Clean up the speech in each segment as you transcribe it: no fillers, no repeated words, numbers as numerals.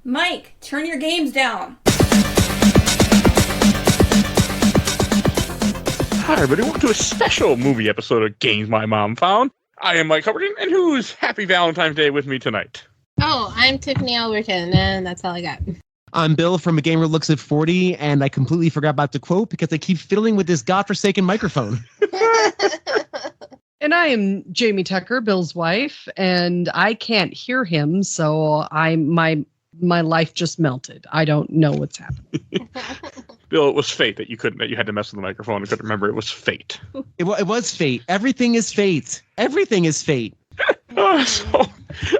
Mike, turn your games down. Hi, everybody. Welcome to a special movie episode of Games My Mom Found. I am Mike Albertin, and who's Happy Valentine's Day with me tonight? Oh, I'm Tiffany Albertin, and that's all I got. I'm Bill from A Gamer Looks at 40, and I completely forgot about the quote because I keep fiddling with this godforsaken microphone. And I am Jamie Tucker, Bill's wife, and I can't hear him, so my life just melted. I don't know what's happening. Bill, it was fate that you had to mess with the microphone and couldn't remember. It was fate. It was fate. Everything is fate. Everything is fate. So,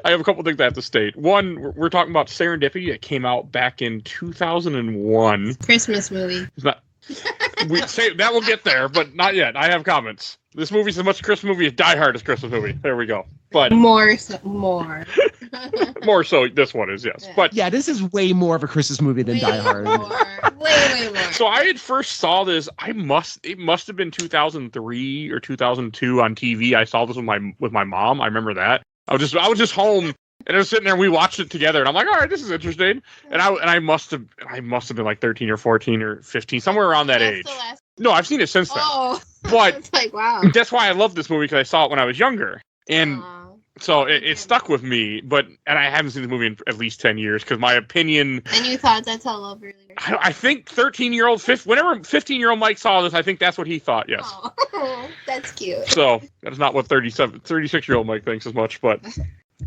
I have a couple things I have to state. One, we're talking about Serendipity. It came out back in 2001. Christmas movie. It's not. We say that we'll get there, but not yet. I have comments. This movie's as much a Christmas movie as Die Hard is a Christmas movie. There we go. But more. More so, this one is, yes. Yeah. But yeah, this is way more of a Christmas movie than Die Hard. Way more. So I had first saw this. It must have been 2003 or 2002 on TV. I saw this with my mom. I remember that. I was just home and I was sitting there. And we watched it together, and I'm like, all right, this is interesting. And I must have been like 13 or 14 or 15, somewhere around that age. No, I've seen it since then. Oh, but it's like, wow. That's why I love this movie, because I saw it when I was younger, and so it stuck with me. And I haven't seen this movie in at least 10 years, because my opinion. And you thought that's how love really works? I think 13-year-old, whenever 15-year-old Mike saw this, I think that's what he thought. Yes. Oh, that's cute. So that's not what 36-year-old Mike thinks as much, but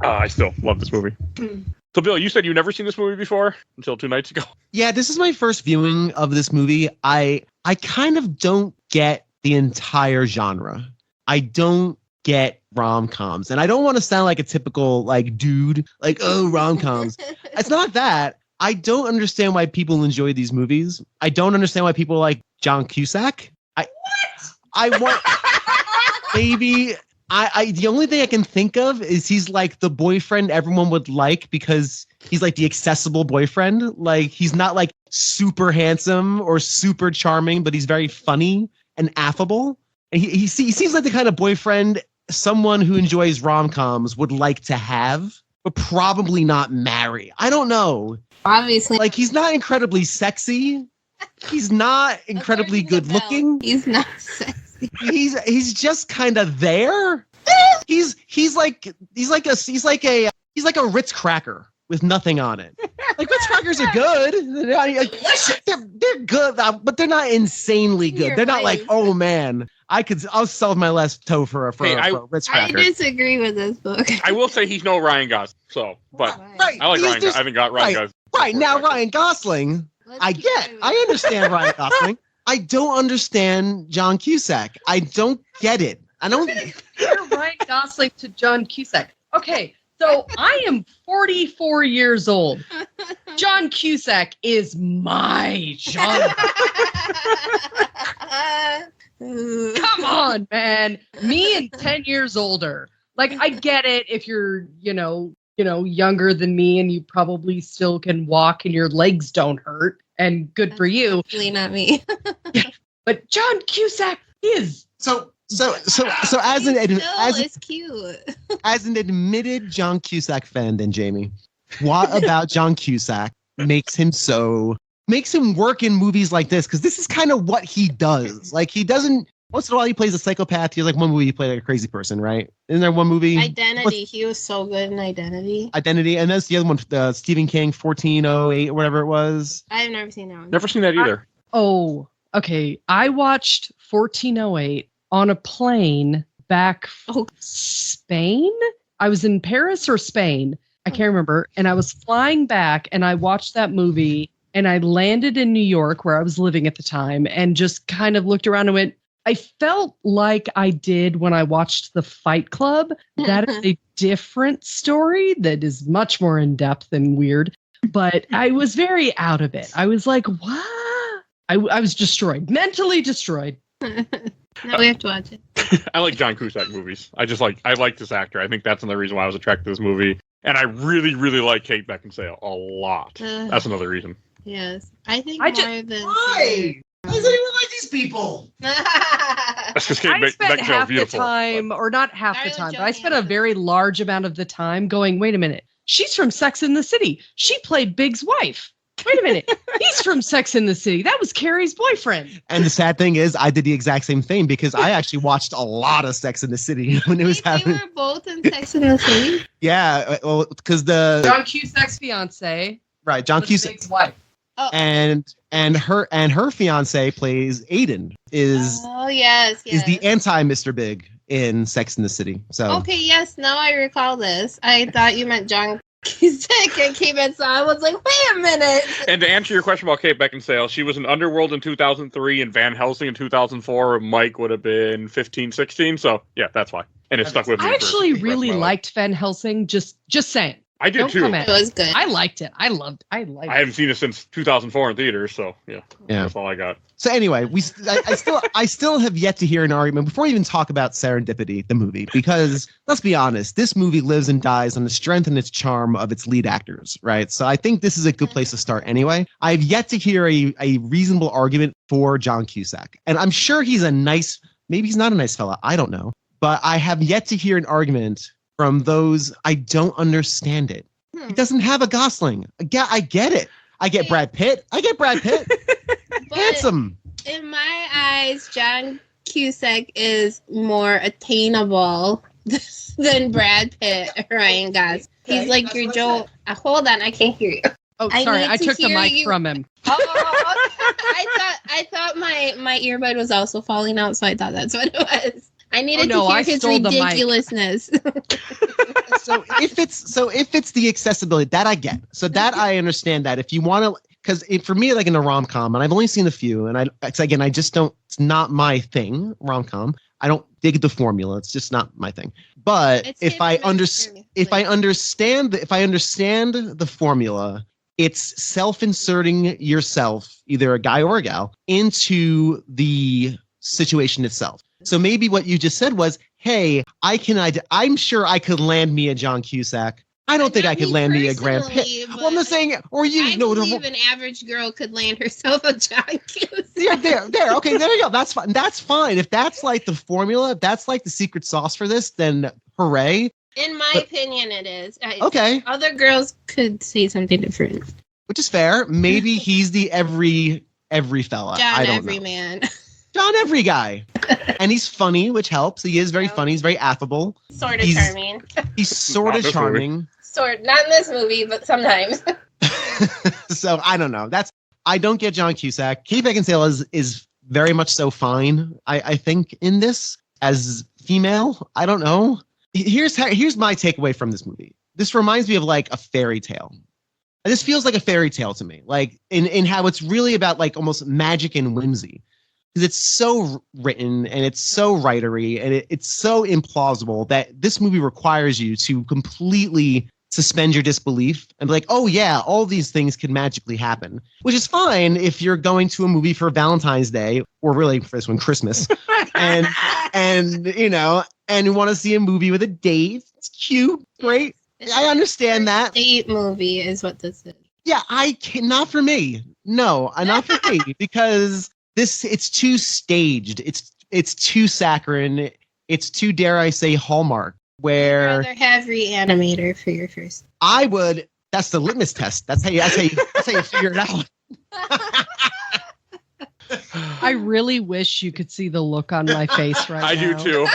I still love this movie. So, Bill, you said you've never seen this movie before until 2 nights ago. Yeah, this is my first viewing of this movie. I kind of don't get the entire genre. I don't get rom-coms. And I don't want to sound like a typical dude, rom-coms. It's not that. I don't understand why people enjoy these movies. I don't understand why people like John Cusack. Maybe the only thing I can think of is he's like the boyfriend everyone would like, because he's like the accessible boyfriend. Like, he's not like super handsome or super charming, but he's very funny and affable. And he seems like the kind of boyfriend someone who enjoys rom-coms would like to have, but probably not marry. I don't know. Obviously. Like, he's not incredibly sexy. He's not incredibly good looking. He's not sexy. He's just kind of there. He's like a Ritz cracker with nothing on it. Like, Ritz crackers are good. They're good, but they're not insanely good. You're they're not right. like, oh man, I'll sell my last toe for a Ritz cracker. I disagree with this book. I will say he's no Ryan Gosling. So, but Right. I like Ryan. I haven't got Ryan Gosling. Right now, Ryan Gosling. I understand Ryan Gosling. I don't understand John Cusack. I don't get it. I don't. You're Ryan Gosling to John Cusack. Okay, so I am 44 years old. John Cusack is my genre. Come on, man. Me and 10 years older. Like, I get it if you're, younger than me and you probably still can walk and your legs don't hurt, and good for you. Hopefully not me. But John Cusack is. So as it's cute. As an admitted John Cusack fan, then Jamie, what about John Cusack makes him work in movies like this? Because this is kind of what he does. Like, he doesn't. Once in a while, he plays a psychopath. He has like one movie he played like a crazy person, right? Isn't there one movie? Identity. He was so good in Identity. Identity, and that's the other one, Stephen King, 1408 or whatever it was. I have never seen that one. Never seen that either. Okay. I watched 1408 on a plane back from Spain. I was in Paris or Spain. I can't remember. And I was flying back and I watched that movie and I landed in New York where I was living at the time and just kind of looked around and went, I felt like I did when I watched The Fight Club. That is a different story that is much more in depth and weird. But I was very out of it. I was like, what? I was destroyed, mentally destroyed. Now we have to watch it. I like John Cusack movies. I like this actor. I think that's another reason why I was attracted to this movie. And I really, really like Kate Beckinsale a lot. That's another reason. Yes. I think Why? Why does anyone like these people? That's because Kate I spent Beckinsale half beautiful. the time, or not half the time, but I spent a very large amount of the time going, wait a minute, She's from Sex and the City. She played Big's wife. Wait a minute. He's from Sex and the City. That was Carrie's boyfriend. And the sad thing is, I did the exact same thing because I actually watched a lot of Sex in the City when it was They happening. were both in Sex and the City. Yeah, well, because the John Cusack's fiance. right, John was Cusack Big's wife. and her fiance plays Aiden is Yes. the anti Mr. Big in Sex in the City. So Okay, yes, now I recall this. I thought you meant John Cusack and Kate Beckinsale. I was like, wait a minute. And to answer your question about Kate Beckinsale, she was in Underworld in 2003 and Van Helsing in 2004. Mike would have been 15, 16. So yeah, that's why. And it stuck with me. I actually for the rest really of my life. liked Van Helsing. Just saying. I did Don't too. come at It was good. I liked it. I liked I it. haven't seen it since 2004 in theaters, so yeah, that's all I got. So anyway, I still have yet to hear an argument before we even talk about Serendipity, the movie, because let's be honest, this movie lives and dies on the strength and its charm of its lead actors, right? So I think this is a good place to start anyway. I've yet to hear a reasonable argument for John Cusack. And I'm sure he's maybe he's not a nice fella, I don't know. But I have yet to hear an argument from those I don't understand it. He doesn't have a Gosling. I get it. I get Brad Pitt. But Handsome. in my eyes, John Cusack is more attainable than Brad Pitt or Ryan Gosling. He's like your Joe. Hold on, I can't hear you. Oh, I sorry. need I to took the hear mic you. from him. I thought my earbud was also falling out, so I thought that's what it was. I needed to hear I his stole the mic. ridiculousness. So if it's the accessibility that I get, so that I understand that if you want to, because for me, like in a rom-com, and I've only seen a few, and I just don't. It's not my thing. Rom-com. I don't dig the formula. It's just not my thing. But It's if I hit or miss for me. I understand the formula, it's self-inserting yourself, either a guy or a gal, into the situation itself. So maybe what you just said was, hey, I'm sure I could land me a John Cusack. I don't think I could land me a Grant Pitt. Well, I'm not saying, or you I know, believe an average girl could land herself a John Cusack. yeah, there. Okay, there you go. That's fine. That's fine. If that's like the formula, if that's like the secret sauce for this, then hooray. In my opinion, it is. Okay, Other girls could say something different. which is fair. Maybe he's the every fella. I John don't know. Everyman. John Every Guy. And he's funny, which helps. He is very funny. He's very affable. Sort of He's- charming. He's sort Not of this charming. Not in this movie, but sometimes. So I don't know. I don't get John Cusack. Kate Beckinsale is very much so fine. I think in this as female. I don't know. Here's my takeaway from this movie. This reminds me of like a fairy tale. This feels like a fairy tale to me. Like in how it's really about like almost magic and whimsy. Because it's so written and it's so writery and it's so implausible that this movie requires you to completely suspend your disbelief and be like, oh yeah, all these things can magically happen, which is fine if you're going to a movie for Valentine's Day or really for this one, Christmas, and you know, and you want to see a movie with a date. It's cute, great. I understand that. Date movie is what this is. Yeah, not for me. No, not for me because it's too staged. It's too saccharine. It's too, dare I say, Hallmark. I'd Where rather have Reanimator for your first. I would. That's the litmus test. That's how you figure it out. I really wish you could see the look on my face right now. I do too.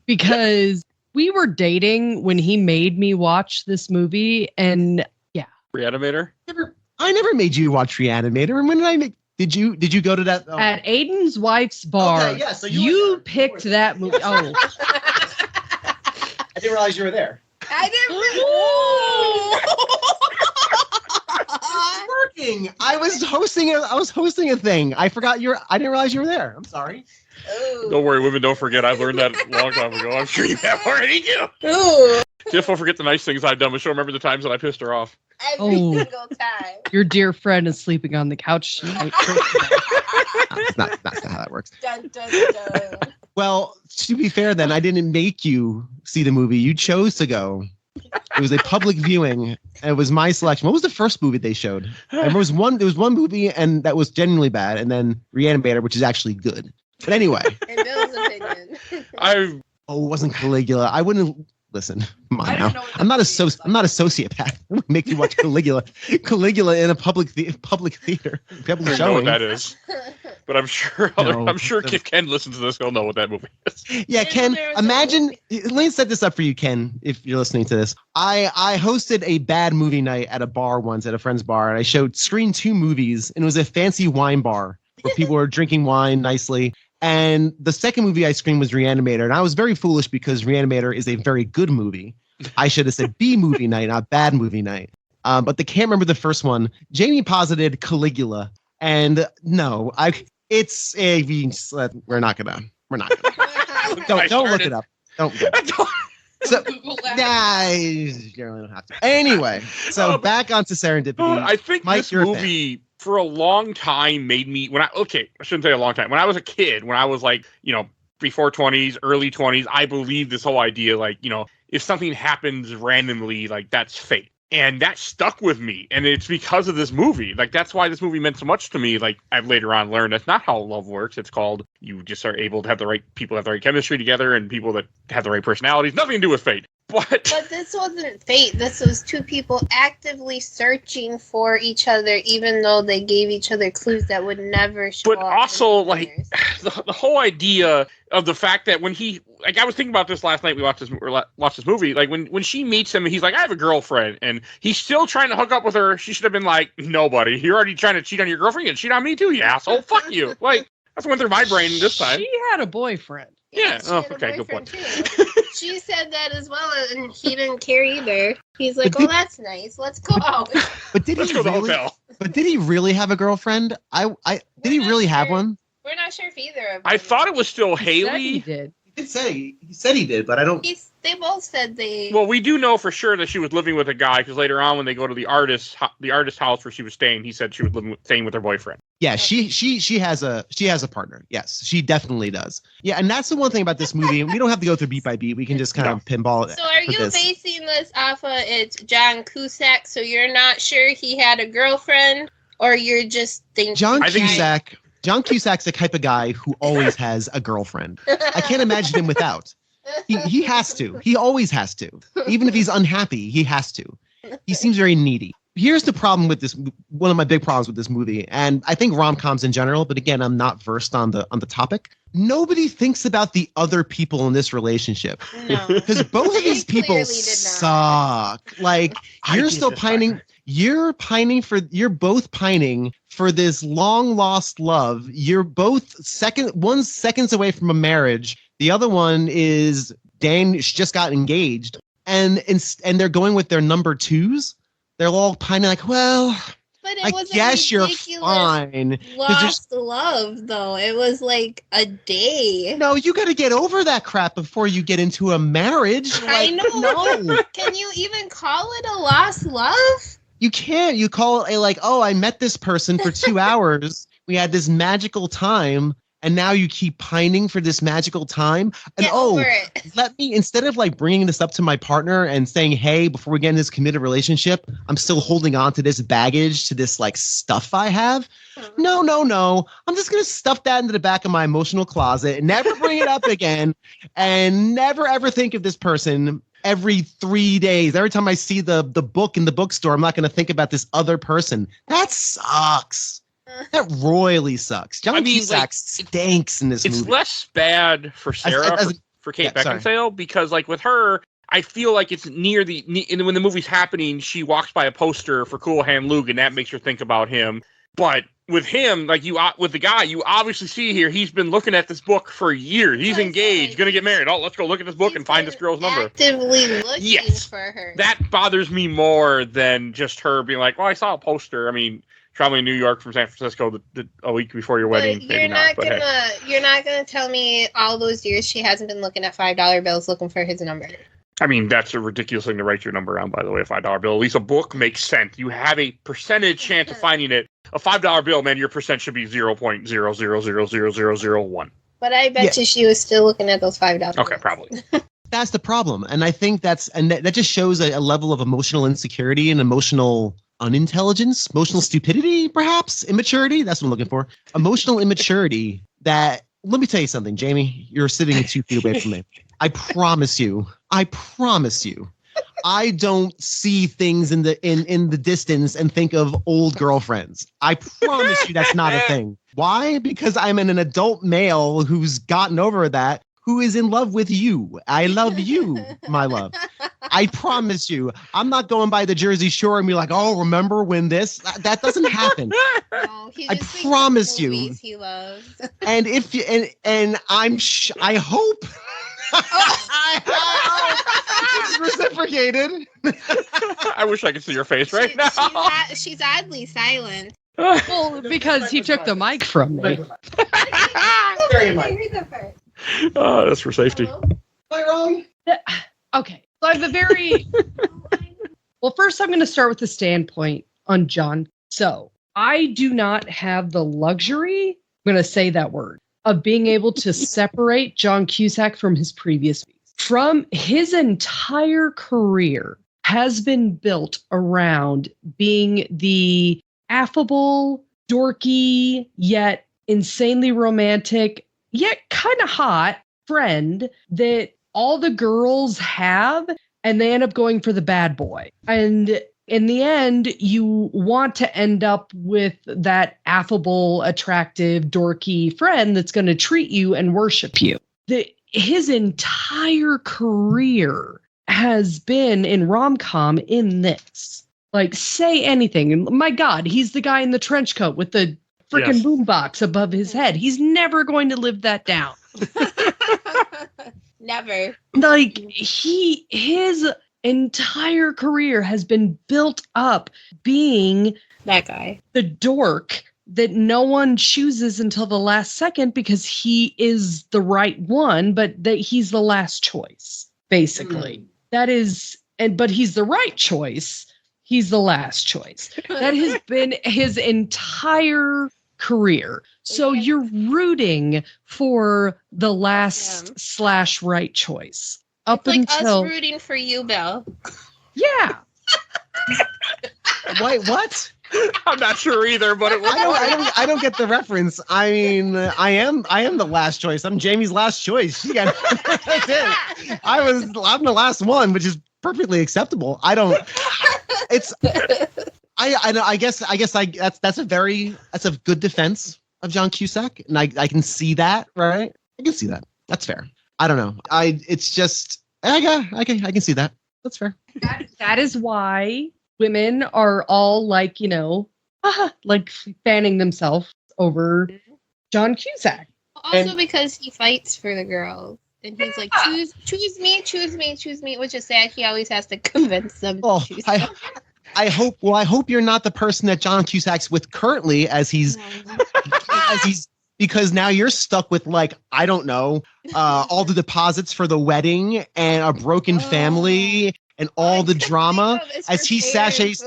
Because we were dating when he made me watch this movie, and Reanimator. I never made you watch Reanimator. And when did I make? Did you go to that? Oh. at Aiden's wife's bar, Okay, yeah, so you were there. picked that movie. Oh, I didn't realize you were there. I Working. I was hosting a thing. I didn't realize you were there. I'm sorry. didn't. Don't worry, women, don't forget. I learned that a long time ago. I'm sure you have already too. Ooh. Just won't forget the nice things I've done, but she'll remember the times that I pissed her off. Every Oh. single time. your dear friend is sleeping on the couch tonight. That's not how that works. Dun, dun, dun. Well, to be fair, then I didn't make you see the movie. You chose to go. It was a public viewing. And it was my selection. What was the first movie they showed? There was one movie, and that was genuinely bad, and then Reanimator, which is actually good. But anyway, In Bill's opinion. I it wasn't Caligula. I wouldn't. Listen, come on I don't now. know what that I'm not a movie is, I'm not a sociopath. Make you watch Caligula in a public theater, I public don't know what showing. that is, but I'm sure No. I'm sure if Ken listens to this, he'll know what that movie is. Yeah, Didn't Ken, there was a imagine, movie- let me set this up for you, Ken, if you're listening to this. I hosted a bad movie night at a bar once, at a friend's bar, and I screened 2 movies, and it was a fancy wine bar where people were drinking wine nicely. And the second movie I screened was Reanimator, and I was very foolish because Reanimator is a very good movie. I should have said B movie night, not bad movie night. But they can't remember the first one. Jamie posited Caligula, and no, we're not gonna. Don't look it up. Don't. So, Google that. nah, you really don't have to. Anyway, so back onto Serendipity. I think Mike, this you're a fan. movie for a long time made me I shouldn't say a long time. When I was a kid, when I was like, before 20s, early 20s, I believed this whole idea, like, if something happens randomly, like that's fate. And that stuck with me. And it's because of this movie. Like, that's why this movie meant so much to me. Like, I've later on learned that's not how love works. It's called you just are able to have the right people, have the right chemistry together, and people that have the right personalities. Nothing to do with fate. But this wasn't fate. This was 2 people actively searching for each other, even though they gave each other clues that would never show But up. also, in like, others. the whole idea of the fact that when he, like, I was thinking about this last night. We watched this movie. Like, when she meets him, he's like, I have a girlfriend, and he's still trying to hook up with her. She should have been like, nobody. You're already trying to cheat on your girlfriend. You can cheat on me too, you asshole. Fuck you. Like, that's what went through my brain this time. She had a boyfriend. Yeah. she Oh, had a okay. Good boyfriend, point. too. She said that as well, and he didn't care either. He's like, "Oh, that's nice. Let's go out." But did Let's he go to the really? hotel. But did he really have a girlfriend? Did he not really have sure. one? We're not sure if either of them. I thought it was still He said Haley. he did. He said he did, but I don't. They both said they. Well, we do know for sure that she was living with a guy because later on, when they go to the artist house where she was staying, he said she was staying with her boyfriend. Yeah, she has a partner. Yes, she definitely does. Yeah, and that's the one thing about this movie. We don't have to go through beat by beat. We can just kind of pinball it. So are for you this. basing this off of it's John Cusack? So you're not sure he had a girlfriend, or you're just thinking John I think he- Cusack? John Cusack's the type of guy who always has a girlfriend. I can't imagine him without. He has to. He always has to. Even if he's unhappy, he has to. He seems very needy. Here's the problem with this. One of my big problems with this movie, and I think rom-coms in general, but again, I'm not versed on the topic. Nobody thinks about the other people in this relationship No. because both of these They people clearly did not. suck. Like I you're think still it's pining. You're both pining for this long lost love. You're both one's seconds away from a marriage. The other one is just got engaged, and they're going with their number 2s. They're all pining like, well, But it I was guess a you're ridiculous fine. lost love, though. It was like a day. No, you got to get over that crap before you get into a marriage. I know. No, Can you even call it a lost love? you can't. You call it oh, I met this person for 2 hours. We had this magical time. And now you keep pining for this magical time. And Get over it. let me, instead of like bringing this up to my partner and saying, hey, before we get in this committed relationship, I'm still holding on to this baggage, to this like stuff I have. No. I'm just going to stuff that into the back of my emotional closet and never bring it up again. And never ever think of this person every 3 days. Every time I see the book in the bookstore, I'm not going to think about this other person. That sucks. That royally sucks. John Cusack stinks in this movie. It's less bad for Sarah, for Kate Beckinsale, because like with her, I feel like it's near when the movie's happening, she walks by a poster for Cool Hand Luke, and that makes her think about him. But with him, like with the guy, you obviously see here, he's been looking at this book for years. He's engaged, gonna get married. Oh, let's go look at this book and find this girl's number. Actively looking Yes. for her. That bothers me more than just her being like, well, I saw a poster. I mean, traveling to New York from San Francisco a week before your wedding. But Maybe not, but hey. you're not gonna tell me all those years she hasn't been looking at $5 bills looking for his number. I mean, that's a ridiculous thing to write your number on, by the way, a $5 bill. At least a book makes sense. You have a percentage chance of finding it. A $5 bill, man, your percent should be 0.0000001. But I bet you she was still looking at those $5 bills. Okay, probably. That's the problem. And I think that just shows a level of emotional insecurity and emotional unintelligence, emotional stupidity, perhaps immaturity. That's what I'm looking for. Emotional immaturity that, let me tell you something, Jamie, you're sitting 2 feet away from me. I promise you. I promise you. I don't see things in the distance and think of old girlfriends. I promise you that's not a thing. Why? Because I'm an adult male who's gotten over that, who is in love with you. I love you, my love. I promise you. I'm not going by the Jersey Shore and be like, oh, remember when this? That doesn't happen. No, he I just thinks of promise you. movies he loves. And if you and I hope it's reciprocated. I wish I could see your face right now. She's oddly silent. Well, because he took the mic from me. Very much. That's for safety. Am I wrong? Okay. So I have a very well, first I'm going to start with the standpoint on John. So I do not have the luxury, I'm going to say that word, of being able to separate John Cusack from his previous movies. From his entire career has been built around being the affable, dorky, yet insanely romantic, yet kind of hot friend that all the girls have, and they end up going for the bad boy. And in the end, you want to end up with that affable, attractive, dorky friend that's going to treat you and worship you. His entire career has been in rom-com in this. Like, say anything. My God, he's the guy in the trench coat with the freaking boombox above his head. He's never going to live that down. Never. Like, his entire career has been built up being That guy. the dork that no one chooses until the last second because he is the right one, but that he's the last choice, basically. That is, but he's the right choice. He's the last choice. That has been his entire career. So you're rooting for the last / right choice. Up Like until us rooting for you, Bill. yeah. Wait, what? I'm not sure either, but it was. I don't get the reference. I mean, I am the last choice. I'm Jamie's last choice. She got that's it. I'm the last one, which is perfectly acceptable. I don't. It's. I guess that's a good defense of John Cusack, and I can see that, right? I can see that. That's fair. I don't know. It's just I can see that. That's fair. That is why women are all like, like fanning themselves over John Cusack. Also because he fights for the girls. And he's like, choose me, which is sad. He always has to convince them to choose him. I hope you're not the person that John Cusack's with currently because now you're stuck with, like, I don't know, all the deposits for the wedding and a broken family and all the drama as he sachets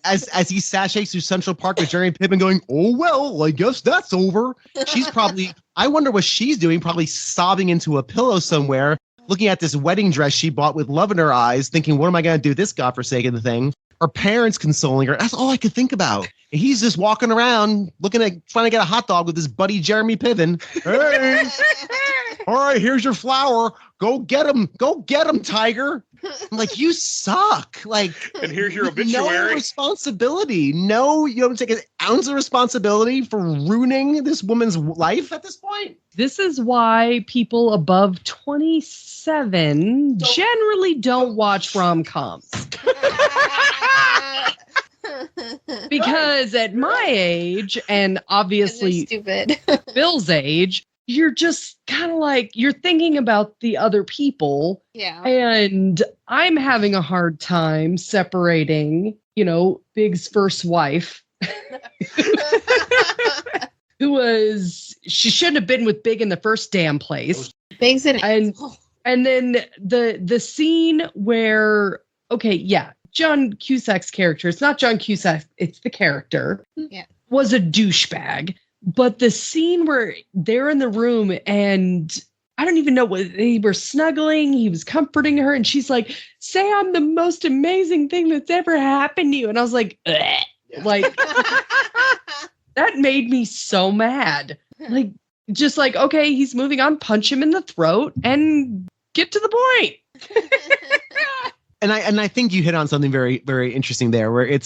as he sachets through Central Park with Jeremy Piven going, oh well, I guess that's over. She's probably, I wonder what she's doing, probably sobbing into a pillow somewhere, looking at this wedding dress she bought with love in her eyes, thinking, what am I going to do this godforsaken thing? Her parents consoling her. That's all I could think about. And he's just walking around trying to get a hot dog with his buddy Jeremy Piven. Hey, all right, here's your flower. Go get him, Tiger. I'm like, you suck. Like, and here's your obituary. No responsibility. No, you don't take an ounce of responsibility for ruining this woman's life at this point. This is why people above 27 generally don't watch rom-coms. Because at my age, and obviously stupid. Bill's age, you're just kind of like, you're thinking about the other people. Yeah. And I'm having a hard time separating, Big's first wife, she shouldn't have been with Big in the first damn place. Big's an and then the scene where, John Cusack's character, it's not John Cusack, it's the character, was a douchebag. But the scene where they're in the room and I don't even know what they were snuggling, he was comforting her, and she's like, say I'm the most amazing thing that's ever happened to you. And I was like, ugh. Like, that made me so mad. Like, Just like, okay, he's moving on, punch him in the throat and get to the point. And I think you hit on something very, very interesting there, where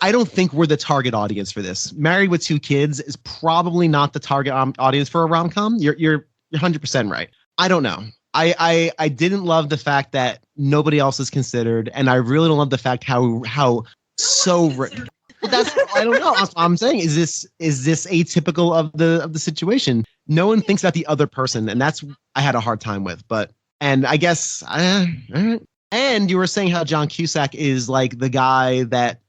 I don't think we're the target audience for this. Married with Two Kids is probably not the target audience for a rom-com. You're 100% right. I don't know. I didn't love the fact that nobody else is considered, and I really don't love the fact how so. That's I don't know. That's what I'm saying. Is this atypical of the situation? No one thinks about the other person, and that's I had a hard time with. And I guess and you were saying how John Cusack is like the guy that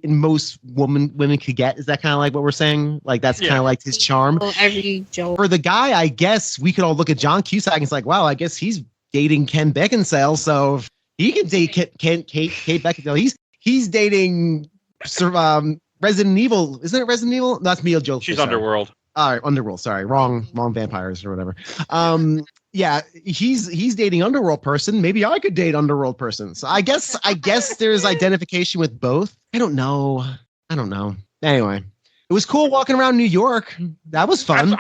most women could get. Is that kind of like what we're saying? Like that's kind of like his charm. Every joke. For the guy, I guess we could all look at John Cusack and it's like, wow, I guess he's dating Ken Beckinsale, so if he can date Kate Beckinsale. He's dating Resident Evil. Isn't it Resident Evil? No, that's Mia Jovovich. She's Underworld. All right, Underworld. Sorry, wrong vampires or whatever. Yeah, he's dating Underworld person. Maybe I could date Underworld person. So I guess there's identification with both. I don't know. Anyway, it was cool walking around New York. That was fun.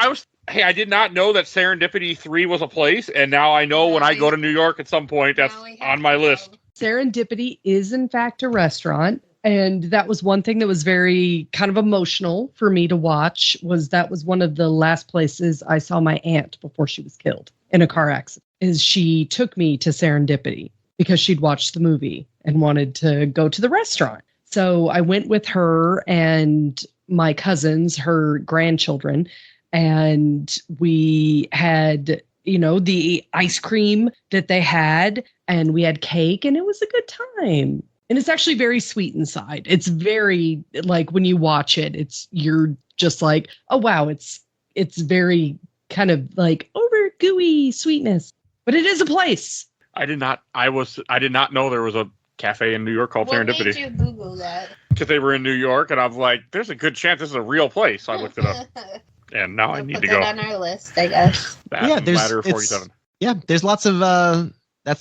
I did not know that Serendipity 3 was a place, and now I know when I go to New York at some point, that's on my list. Serendipity is in fact a restaurant. And that was one thing that was very kind of emotional for me to watch. That was one of the last places I saw my aunt before she was killed in a car accident. Is she took me to Serendipity because she'd watched the movie and wanted to go to the restaurant. So I went with her and my cousins, her grandchildren, and we had, the ice cream that they had, and we had cake, and it was a good time. And it's actually very sweet inside. It's very, like, when you watch it, you're just like, oh, wow, it's very kind of like over gooey sweetness. But it is a place. I did not know there was a cafe in New York called Serendipity. What made you Google that? Because they were in New York, and I'm like, there's a good chance this is a real place. So I looked it up. And now I need to go. Put that on our list, I guess. Ladder 47. Yeah, there's lots of...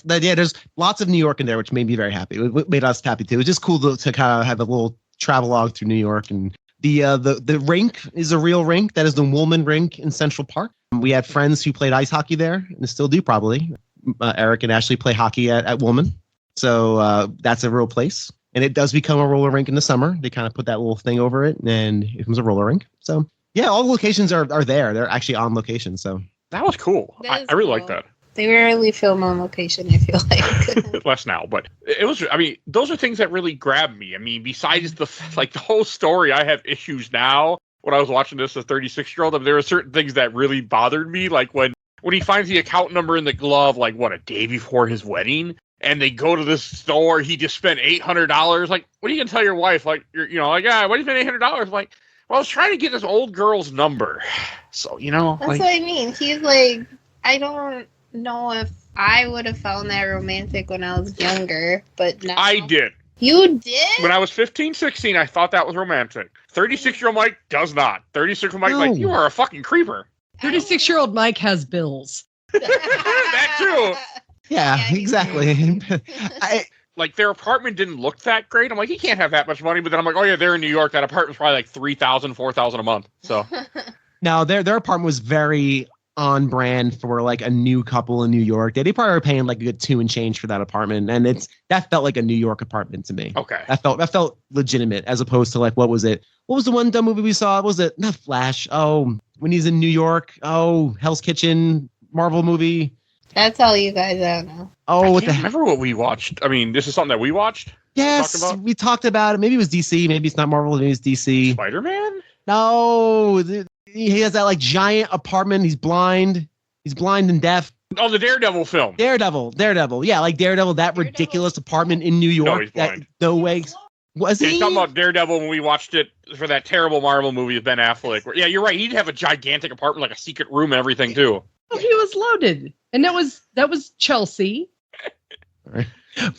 there's lots of New York in there, which made me very happy. It made us happy too. It was just cool to kind of have a little travelogue through New York. And the rink is a real rink. That is the Woolman Rink in Central Park. We had friends who played ice hockey there, and still do probably. Eric and Ashley play hockey at Woolman, so that's a real place. And it does become a roller rink in the summer. They kind of put that little thing over it, and it becomes a roller rink. So yeah, all the locations are there. They're actually on location. So that was cool. I really like that. They rarely film on location, I feel like. Less now, but it was, those are things that really grabbed me. Besides the whole story, I have issues now. When I was watching this as a 36-year-old, there are certain things that really bothered me. Like when he finds the account number in the glove, a day before his wedding, and they go to this store, he just spent $800. Like, what are you going to tell your wife? Like, why do you spend $800? Like, well, I was trying to get this old girl's number. So, That's what I mean. He's like, I don't know if I would have found that romantic when I was younger, but now I did. You did? When I was 15, 16, I thought that was romantic. 36-year-old Mike does not. 36-year-old Mike, like, you are a fucking creeper. 36-year-old Mike has bills. That too. Yeah, exactly. Their apartment didn't look that great. I'm like, he can't have that much money. But then I'm like, oh yeah, they're in New York. That apartment's probably like $3,000, $4,000 a month. So now their apartment was very on brand for like a new couple in New York. They probably were paying like a good $2 and change for that apartment, and that felt like a New York apartment to me. Okay, that felt legitimate as opposed to like what was it? What was the one dumb movie we saw? What was it? Not Flash. Oh, when he's in New York. Oh, Hell's Kitchen, Marvel movie. That's all you guys don't know. Oh, I can't remember what we watched. This is something that we watched. Yes, we talked about it. Maybe it was DC. Maybe it's not Marvel. Maybe it's DC. Spider-Man. No, he has that like giant apartment. He's blind. He's blind and deaf. Oh, the Daredevil film. Daredevil. Yeah, like Daredevil. That ridiculous apartment in New York. No, he's blind. No way. Was he? You're talking about Daredevil when we watched it for that terrible Marvel movie with Ben Affleck. Yeah, you're right. He'd have a gigantic apartment, like a secret room and everything too. Oh, he was loaded, and that was Chelsea.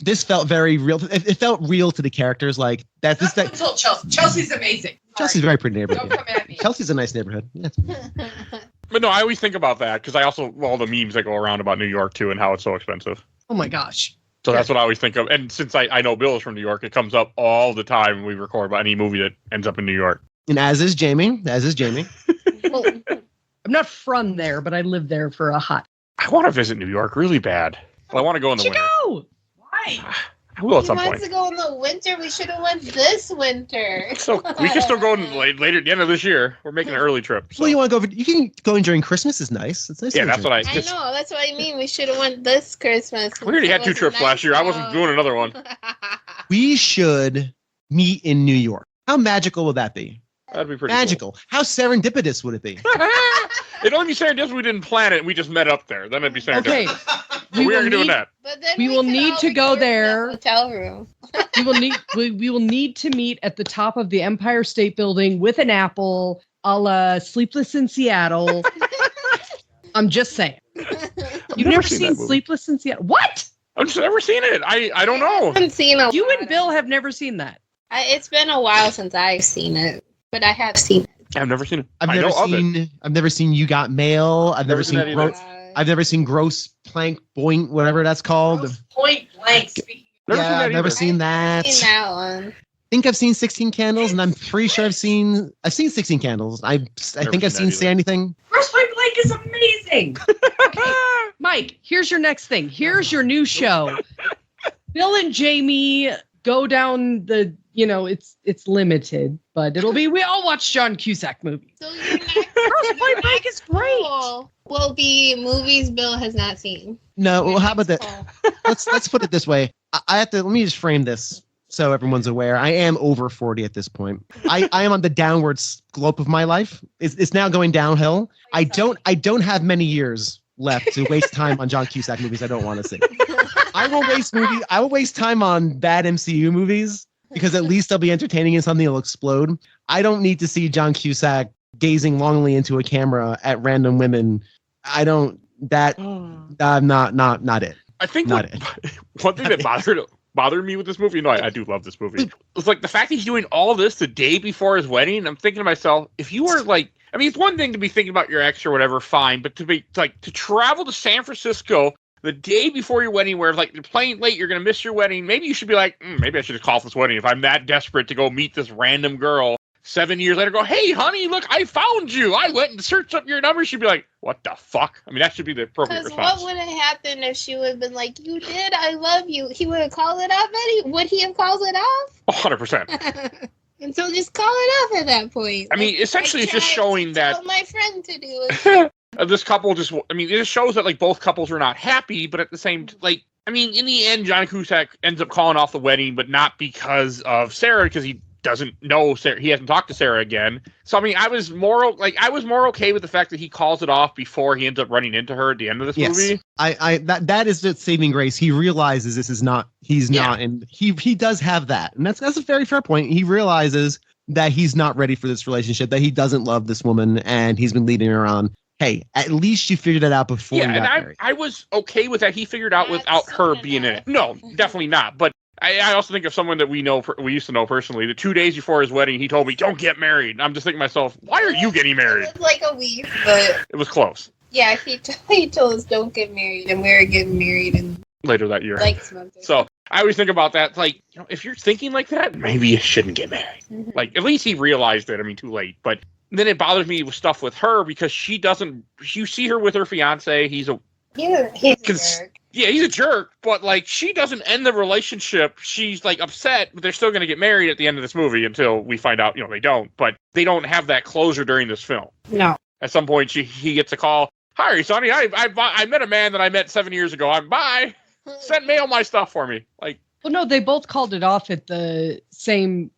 This felt very real. It felt real to the characters. Like that. Chelsea's amazing. Chelsea's a very pretty neighborhood. Don't come at me. Chelsea's a nice neighborhood. Yeah. But no, I always think about that because I also all the memes that go around about New York too and how it's so expensive. Oh my gosh. So that's what I always think of. And since I know Bill is from New York, it comes up all the time when we record about any movie that ends up in New York. And as is Jamie. Well, I'm not from there, but I lived there for a hot. I want to visit New York really bad. Well, I want to go in the winter. Chico! Why? I will at he some wants point. to go in the winter. We should have went this winter. So we can still go later at the end of this year. We're making an early trip. So. Well, you can go in during Christmas. Is nice. It's nice. Yeah, that's what I. I know. That's what I mean. We should have went this Christmas. We already had 2 trips last year. I wasn't doing another one. We should meet in New York. How magical would that be? That'd be pretty Magical. How serendipitous would it be? Cool. It'd only be serendipitous. We didn't plan it. And we just met up there. Then it'd be serendipitous. Okay. We will aren't doing need- that. But then We will could need all to go record in the there. hotel room. we will need to meet at the top of the Empire State Building with an apple, a la Sleepless in Seattle. I'm just saying. You've never seen that movie. Sleepless in Seattle? What? I've just never seen it. I don't know. I haven't seen a You lot and of Bill it. have never seen that. It's been a while since I've seen it, but I have seen it. I've never seen it. I've I never know of it. seen. I've never seen You Got Mail. I've never Never seen seen. that either. I've never seen Gross Plank Boink, whatever that's called. Point blank. Speaking. Never seen Yeah, that I've never either. seen that. Seen that one. I think I've seen 16 Candles, and I'm pretty sure I've seen 16 Candles. I think I've seen seen that Say either. Anything. First point blank is amazing. Mike, here's your next thing. Here's your new show. Bill and Jamie go down the, it's limited, but it'll be, we all watch John Cusack movies. So your next, First Point Blank is great. poll will be movies Bill has not seen. No, well, how about that? Poll. Let's put it this way. I have to. Let me just frame this so everyone's aware. I am over 40 at this point. I am on the downward slope of my life. It's now going downhill. I don't have many years left to waste time on John Cusack movies I don't want to see. I will waste time on bad MCU movies because at least they'll be entertaining and something will explode. I don't need to see John Cusack gazing longingly into a camera at random women. I don't. That not it. I think Not one thing that bothered me with this movie. No, I do love this movie. It's like the fact that he's doing all this the day before his wedding. I'm thinking to myself, if you were like, I mean, it's one thing to be thinking about your ex or whatever, fine, but to travel to San Francisco the day before your wedding, where like you're playing late, you're gonna miss your wedding. Maybe you should be like, maybe I should just call off this wedding if I'm that desperate to go meet this random girl. 7 years later, go, hey, honey, look, I found you. I went and searched up your number. She'd be like, what the fuck? I mean, that should be the appropriate Because response. what would have happened if she would have been like, you did, I love you? He would have called it off, Eddie? Would he have called it off? 100%. And so just call it off at that point. I mean, essentially, it's just showing that What my friend to do is this couple just, I mean, it just shows that like both couples are not happy, but at the same, like, I mean, in the end, John Cusack ends up calling off the wedding, but not because of Sarah, because he doesn't know Sarah. He hasn't talked to Sarah again. So, I mean, I was more okay with the fact that he calls it off before he ends up running into her at the end of this movie. That is the saving grace. He realizes this is not. He's not, and he does have that, and that's a very fair point. He realizes that he's not ready for this relationship, that he doesn't love this woman, and he's been leading her on. Hey, at least you figured it out before you got married. I was okay with that. He figured out without her being in it. No, definitely not. But I also think of someone that we used to know personally. The 2 days before his wedding, he told me, "Don't get married." And I'm just thinking to myself, why are you getting married? It was like a week, but It was close. yeah, he told us don't get married, and we were getting married in Later that year. like a month. So I always think about that. Like, if you're thinking like that, maybe you shouldn't get married. Mhm. Like, at least he realized it. I mean, too late. But then it bothers me with stuff with her because she doesn't. You see her with her fiance. He's a He's a jerk. Yeah, he's a jerk, but like she doesn't end the relationship. She's like upset, but they're still going to get married at the end of this movie until we find out, they don't. But they don't have that closure during this film. No. At some point, he gets a call. Hi, Sonny. I met a man that I met 7 years ago. Bye. Send mail my stuff for me. Like, Well, no, they both called it off at the same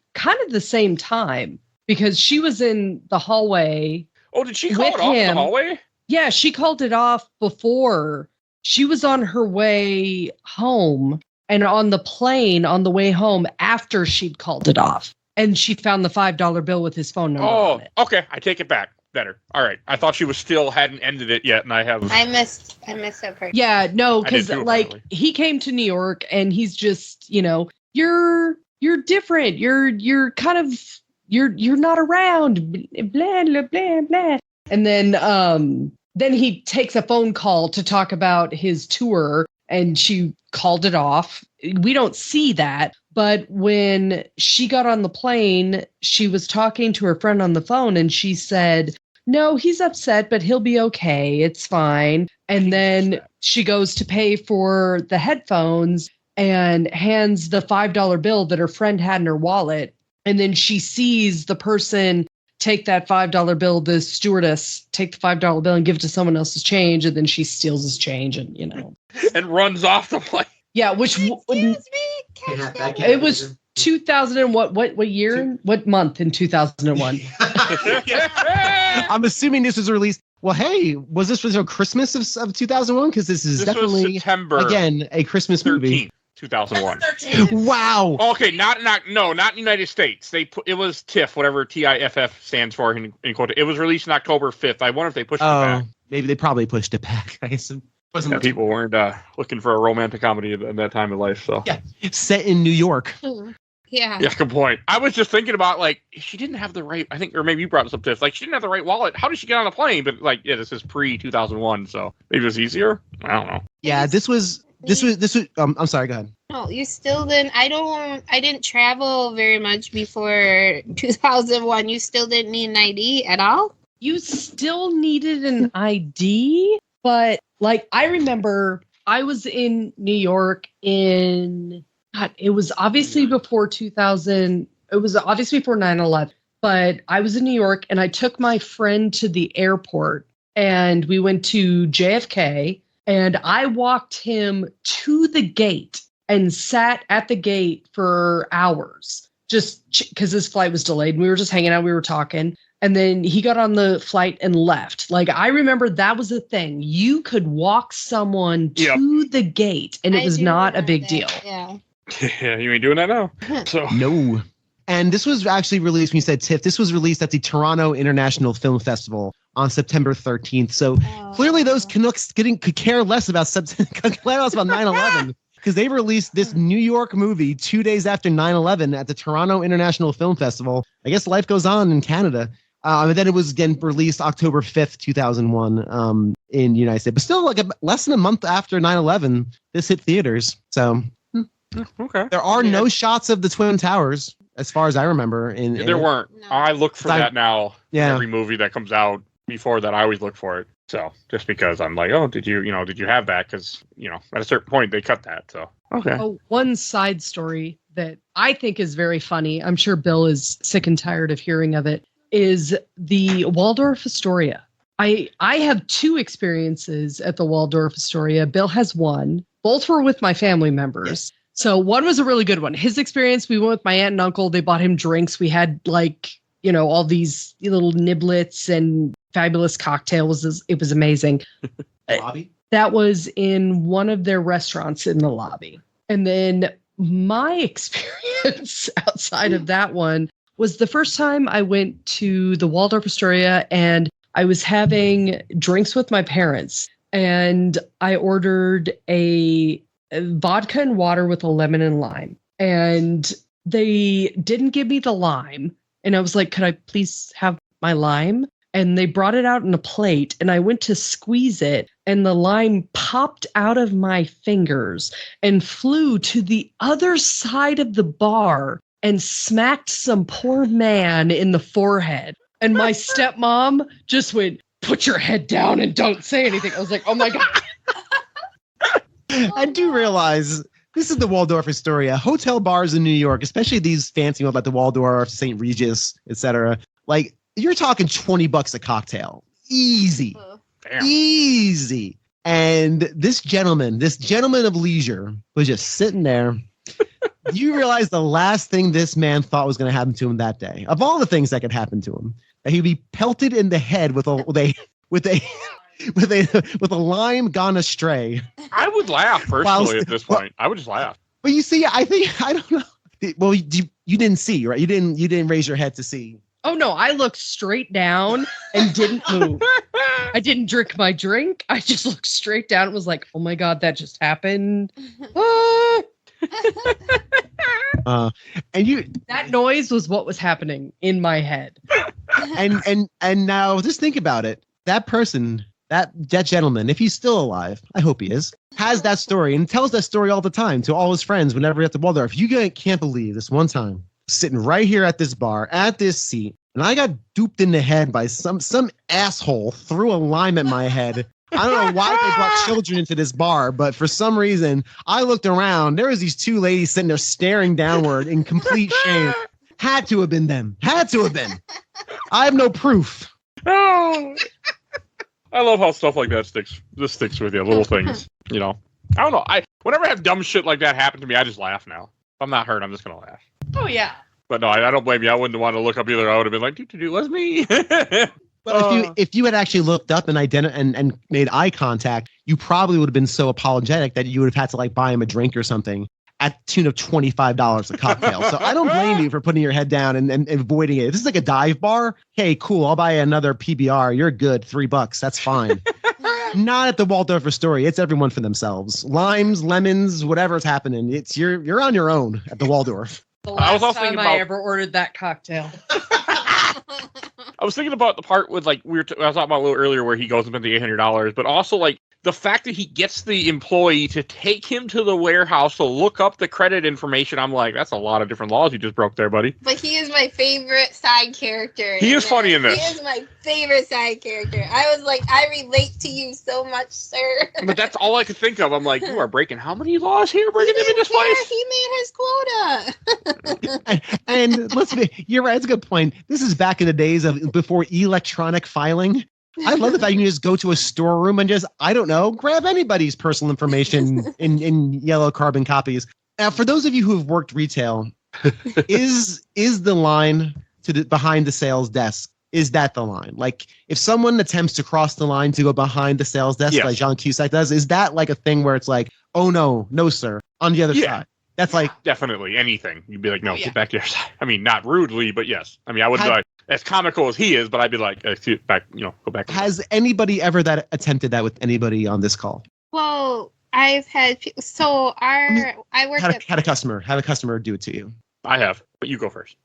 time because she was in the hallway. oh, did she call With it off in the him. hallway? Yeah, she called it off before. She was on her way home and on the plane on the way home after she'd called it off. And she found the $5 bill with his phone number Oh, on it. okay. I take it back. Better. All right. I thought she was hadn't ended it yet, and I have. I missed that part. Yeah, no, I did because too, like apparently. he came to New York and he's just, you're different. You're kind of you're not around. Blah blah blah blah. And then he takes a phone call to talk about his tour, and she called it off. We don't see that, But when she got on the plane, she was talking to her friend on the phone and she said, no, he's upset, but he'll be okay. It's fine. And then she goes to pay for the headphones and hands the $5 bill that her friend had in her wallet. And then she sees the person take that $5 bill, the stewardess take the $5 bill and give it to someone else's change. And then she steals his change and, And runs off the plane. Yeah, which Excuse me. it was 2000 and what year? What month in 2001? I'm assuming this was released. Well, hey, was this Christmas of 2001? Because this This definitely was September again a Christmas movie. 2001. Wow. Okay, not United States. It was TIFF, whatever TIFF stands for in quote. It was released on October 5th. I wonder if they pushed it back. Maybe they probably pushed it back. I guess it wasn't much. People weren't looking for a romantic comedy at that time of life. So Yeah, set in New York. Yeah. yeah, good point. I was just thinking about she didn't have the right. I think, or maybe you brought this up, Tiff. She didn't have the right wallet. How did she get on a plane? But this is pre 2001, so maybe it was easier. I don't know. Yeah, this was. I'm sorry. Go ahead. No, you still didn't. I didn't travel very much before 2001. You still didn't need an ID at all? You still needed an ID, but I remember I was in New York it was obviously before 2000. It was obviously before 9/11, but I was in New York and I took my friend to the airport and we went to JFK and I walked him to the gate and sat at the gate for hours just because his flight was delayed. We were just hanging out. We were talking. And then he got on the flight and left. I remember that was a thing. You could walk someone to the gate and it was not a big deal. Yeah. Yeah, you ain't doing that now. So No. And this was actually released, when you said TIFF, this was released at the Toronto International Film Festival on September 13th. So clearly those Canucks could care less about 9/11 because they released this New York movie 2 days after 9/11 at the Toronto International Film Festival. I guess life goes on in Canada. And then it was again released October 5th, 2001 in the United States. But still, less than a month after 9/11, this hit theaters. So okay, there are no shots of the Twin Towers, as far as I remember. There weren't. No. I look for that now. Yeah. Every movie that comes out. Before that, I always look for it. So just because I'm like, oh, did you have that? Because at a certain point they cut that. So okay. Oh, one side story that I think is very funny. I'm sure Bill is sick and tired of hearing of it. Is the Waldorf Astoria. I have two experiences at the Waldorf Astoria. Bill has one. Both were with my family members. Yes. So one was a really good one. His experience, we went with my aunt and uncle. They bought him drinks. We had all these little niblets and fabulous cocktails. It was amazing. Lobby? That was in one of their restaurants in the lobby. And then my experience outside of that one was the first time I went to the Waldorf Astoria and I was having drinks with my parents. And I ordered a vodka and water with a lemon and lime. And they didn't give me the lime. And I was like, could I please have my lime? And they brought it out in a plate and I went to squeeze it and the lime popped out of my fingers and flew to the other side of the bar and smacked some poor man in the forehead. And my stepmom just went, put your head down and don't say anything. I was like, oh my God. I do realize this is the Waldorf Astoria. Hotel bars in New York, especially these fancy ones like the Waldorf, St. Regis, etc. You're talking $20 a cocktail. Easy. Damn. Easy. And this gentleman of leisure was just sitting there. You realize the last thing this man thought was going to happen to him that day, of all the things that could happen to him, that he'd be pelted in the head with a lime gone astray. I would laugh personally at this point. I would just laugh. But you see, I don't know. Well, you didn't see, right? You didn't raise your head to see. Oh no, I looked straight down and didn't move. I didn't drink my drink. I just looked straight down and was like, oh my God, that just happened. That noise was what was happening in my head. And now just think about it. That person that gentleman, if he's still alive, I hope he is, has that story and tells that story all the time to all his friends whenever he's at the Waldorf. You guys can't believe this one time, sitting right here at this bar, at this seat, and I got duped in the head by some asshole threw a lime at my head. I don't know why they brought children into this bar, but for some reason, I looked around. There was these two ladies sitting there staring downward in complete shame. Had to have been them. Had to have been. I have no proof. Oh. I love how stuff like that sticks with you. Little things, you know. I don't know. Whenever I have dumb shit like that happen to me, I just laugh now. If I'm not hurt, I'm just gonna laugh. Oh yeah. But no, I don't blame you. I wouldn't want to look up either. I would have been like, "Dude, was me." But if you had actually looked up and made eye contact, you probably would have been so apologetic that you would have had to like buy him a drink or something at the tune of $25 a cocktail. So I don't blame you for putting your head down and avoiding it. If this is like a dive bar, hey, cool, I'll buy another PBR. You're good, $3. That's fine. Not at the Waldorf Astoria. It's everyone for themselves. Limes, lemons, whatever's happening. It's you're on your own at the Waldorf. The I was last also time thinking I about- ever ordered that cocktail. I was thinking about the part with like I was talking about a little earlier where he goes and spends the $800, but also like the fact that he gets the employee to take him to the warehouse to look up the credit information. I'm like, that's a lot of different laws you just broke there, buddy. But he is my favorite side character. He is funny in this. He is my favorite side character. I was like, I relate to you so much, sir. But that's all I could think of. I'm like, you are breaking how many laws here, bringing him in this place? He made his quota. And let's be, you're right. That's a good point. This is back in the days of before electronic filing. I love the fact you can just go to a storeroom and just, I don't know, grab anybody's personal information in yellow carbon copies. Now, for those of you who have worked retail, is the line behind the sales desk, is that the line? Like, if someone attempts to cross the line to go behind the sales desk, Yes. like John Cusack does, is that like a thing where it's like, oh no, sir, on the other side? That's like Definitely anything. You'd be like, no, Oh, yeah. get back to your side. I mean, not rudely, but yes. I mean, I wouldn't be like as comical as he is, but I'd be like, back, go back. Has anybody ever attempted that with anybody on this call? Well, I've had I worked at Had a customer do it to you. I have, but you go first.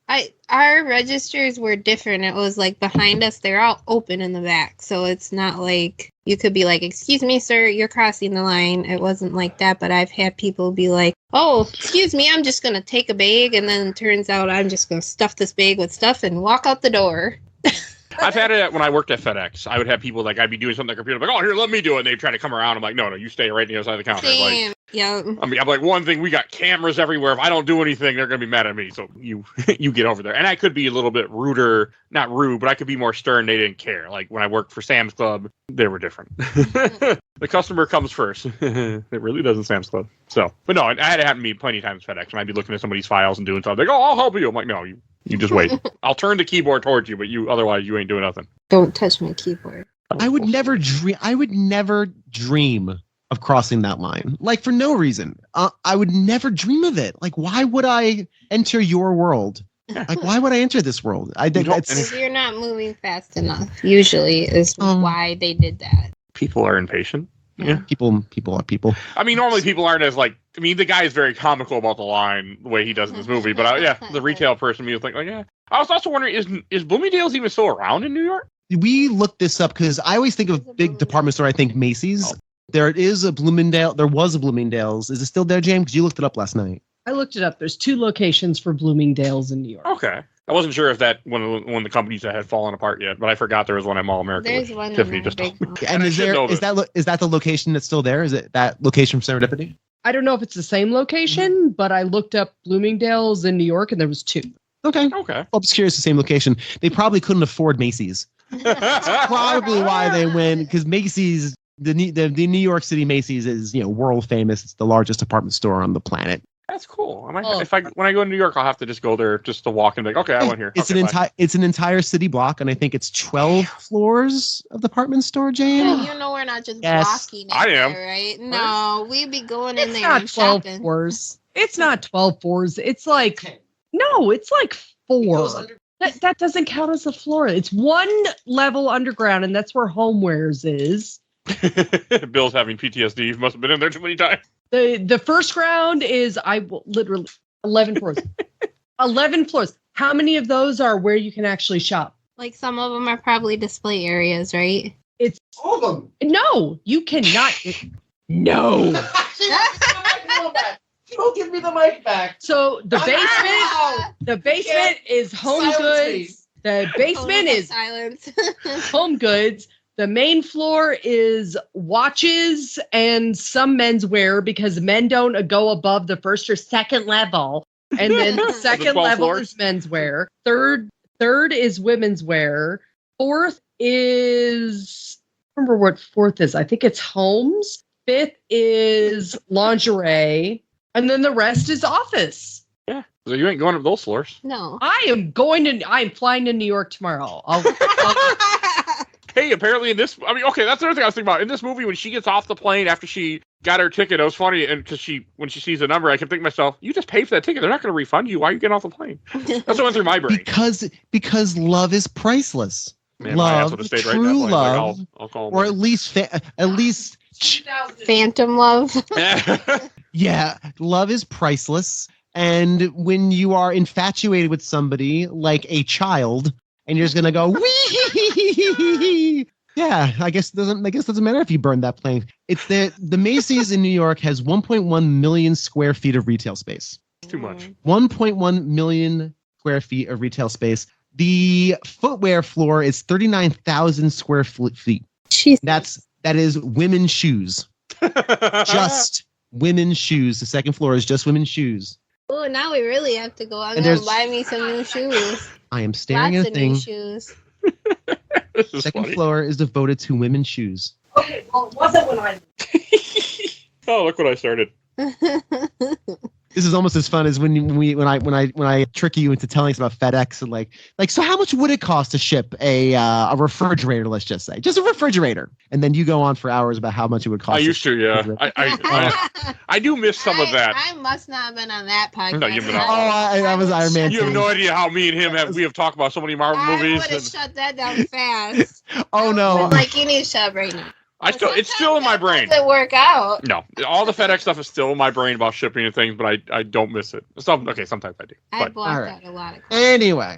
our registers were different. It was like behind us, they're all open in the back. So it's not like you could be like, excuse me, sir, you're crossing the line. It wasn't like that. But I've had people be like, oh, excuse me, I'm just going to take a bag. And then it turns out I'm just going to stuff this bag with stuff and walk out the door. I've had it when I worked at FedEx. I would have people like, I'd be doing something on the computer, like, oh, here, let me do it. And they'd try to come around. I'm like, no, you stay right on the other side of the counter. Damn. Like, Yeah. I mean, I'm like, one thing, we got cameras everywhere. If I don't do anything, they're going to be mad at me. So you get over there. And I could be a little bit ruder, not rude, but I could be more stern. They didn't care. Like when I worked for Sam's Club, they were different. The customer comes first. It really doesn't Sam's Club. So, but no, I had it happen to me plenty of times at FedEx. And I'd be looking at somebody's files and doing something. They go, I'll help you. I'm like, no, you just wait. I'll turn the keyboard towards you, but otherwise you ain't doing nothing. Don't touch my keyboard. I would never dream of crossing that line, like for no reason. I would never dream of it. Like, why would I enter your world? Like, why would I enter this world? I think Because you're not moving fast enough. Usually is why they did that. People are impatient. Yeah. people are people. I mean, normally people aren't as like, I mean, the guy is very comical about the line, the way he does in this movie, but the retail person, me would think like, yeah. I was also wondering, is Bloomingdale's even still around in New York? We looked this up because I always think of big department store. I think Macy's. Oh. There was a Bloomingdale's. Is it still there, James? Because you looked it up last night. I looked it up. There's 2 locations for Bloomingdale's in New York. Okay. I wasn't sure if that one of the companies that had fallen apart yet, but I forgot there was one at Mall America. There's which one Tiffany in just there, told me. big And I is should know that the location that's still there? Is it that location from Serendipity? I don't know if it's the same location, but I looked up Bloomingdale's in New York and there was 2. Okay. Okay. I'm just curious, the same location. They probably couldn't afford Macy's. Probably why they went, because Macy's, the New York City Macy's is world famous. It's the largest department store on the planet. That's cool. I might, when I go to New York, I'll have to just go there just to walk and be like, okay, I went here. It's Okay, an entire city block, and I think it's 12 floors of department store, Jane. We're not just Yes. walking in I am. there, right? No, we'd be going in It's there not and 12 shopping. floors. It's not 12 floors. It's like, no, it's like 4. That doesn't count as a floor. It's 1 level underground, and that's where Homewares is. Bill's having PTSD. You must have been in there too many times. The first round is literally 11 floors. 11 floors. How many of those are where you can actually shop? Like some of them are probably display areas, right? It's All of them. no, you cannot. No. Don't give me the mic back. So the basement is home goods. The basement is silence. home goods. The main floor is watches and some menswear because men don't go above the first or second level. And then the second 12 level floors? is menswear. Third is women's wear. Fourth is I don't remember what fourth is. I think it's homes. Fifth is lingerie. And then the rest is office. Yeah. So you ain't going up those floors. No. I'm flying to New York tomorrow. Hey, apparently in this, I mean, okay, that's the other thing I was thinking about. In this movie, when she gets off the plane after she got her ticket, it was funny, and because when she sees the number, I kept thinking to myself, you just paid for that ticket. They're not going to refund you. Why are you getting off the plane? That's what went through my brain. Because love is priceless. Man, my ass love, would've stayed right true in that plane. love, Like, I'll call or him. at least, Phantom love. yeah, love is priceless. And when you are infatuated with somebody like a child, and you're just gonna go wee, yeah, I guess it doesn't matter if you burn that plane. It's the Macy's in New York has 1.1 million square feet of retail space. Too much. 1.1 million square feet of retail space. The footwear floor is 39,000 square feet. Jeez. That is women's shoes. Just women's shoes. The second floor is just women's shoes. Oh, now we really have to go. I'm And gonna there's- buy me some new shoes. I am staring Lots at a of new thing. shoes. This is Second funny. floor is devoted to women's shoes. Okay, well, it wasn't when I. Oh, look what I started. This is almost as fun as when I trick you into telling us about FedEx and like so how much would it cost to ship a refrigerator? Let's just say just a refrigerator, and then you go on for hours about how much it would cost. I used to, yeah. I do miss some of that. I must not have been on that podcast. No, you've been Oh, on- I was Iron Man. You have no idea how me and him we have talked about so many Marvel I movies. would have and shut that down fast. Oh no! Like you need to shut up right now. it's still in my brain. Doesn't work out. No, all the FedEx stuff is still in my brain about shipping and things, but I don't miss it. Sometimes I do. I But blocked all right. out a lot of. Anyway.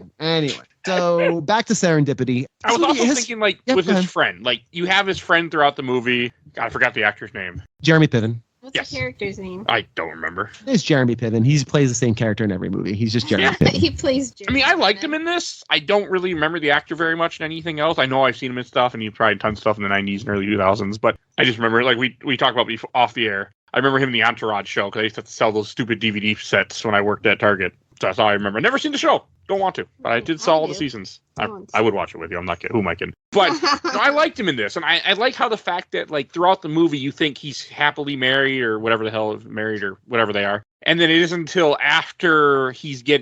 So back to Serendipity. I was This movie also has- thinking, like, Yeah, with go his ahead. friend, like, you have his friend throughout the movie. God, I forgot the actor's name. Jeremy Piven. What's Yes. the character's name? I don't remember. It's Jeremy Piven. He plays the same character in every movie. He's just Jeremy Piven. He plays. I mean, I liked him in this. I don't really remember the actor very much in anything else. I know I've seen him in stuff, and he tried tons of stuff in the 90s and early 2000s, but I just remember, like, we talked about off the air. I remember him in the Entourage show, because I used to have to sell those stupid DVD sets when I worked at Target. So that's all I remember. Never seen the show. Don't want to. But I did saw all the seasons. I would watch it with you. I'm not kidding. Who am I kidding? But no, I liked him in this. And I like how the fact that, like, throughout the movie, you think he's happily married or whatever the hell, married or whatever they are. And then it isn't until after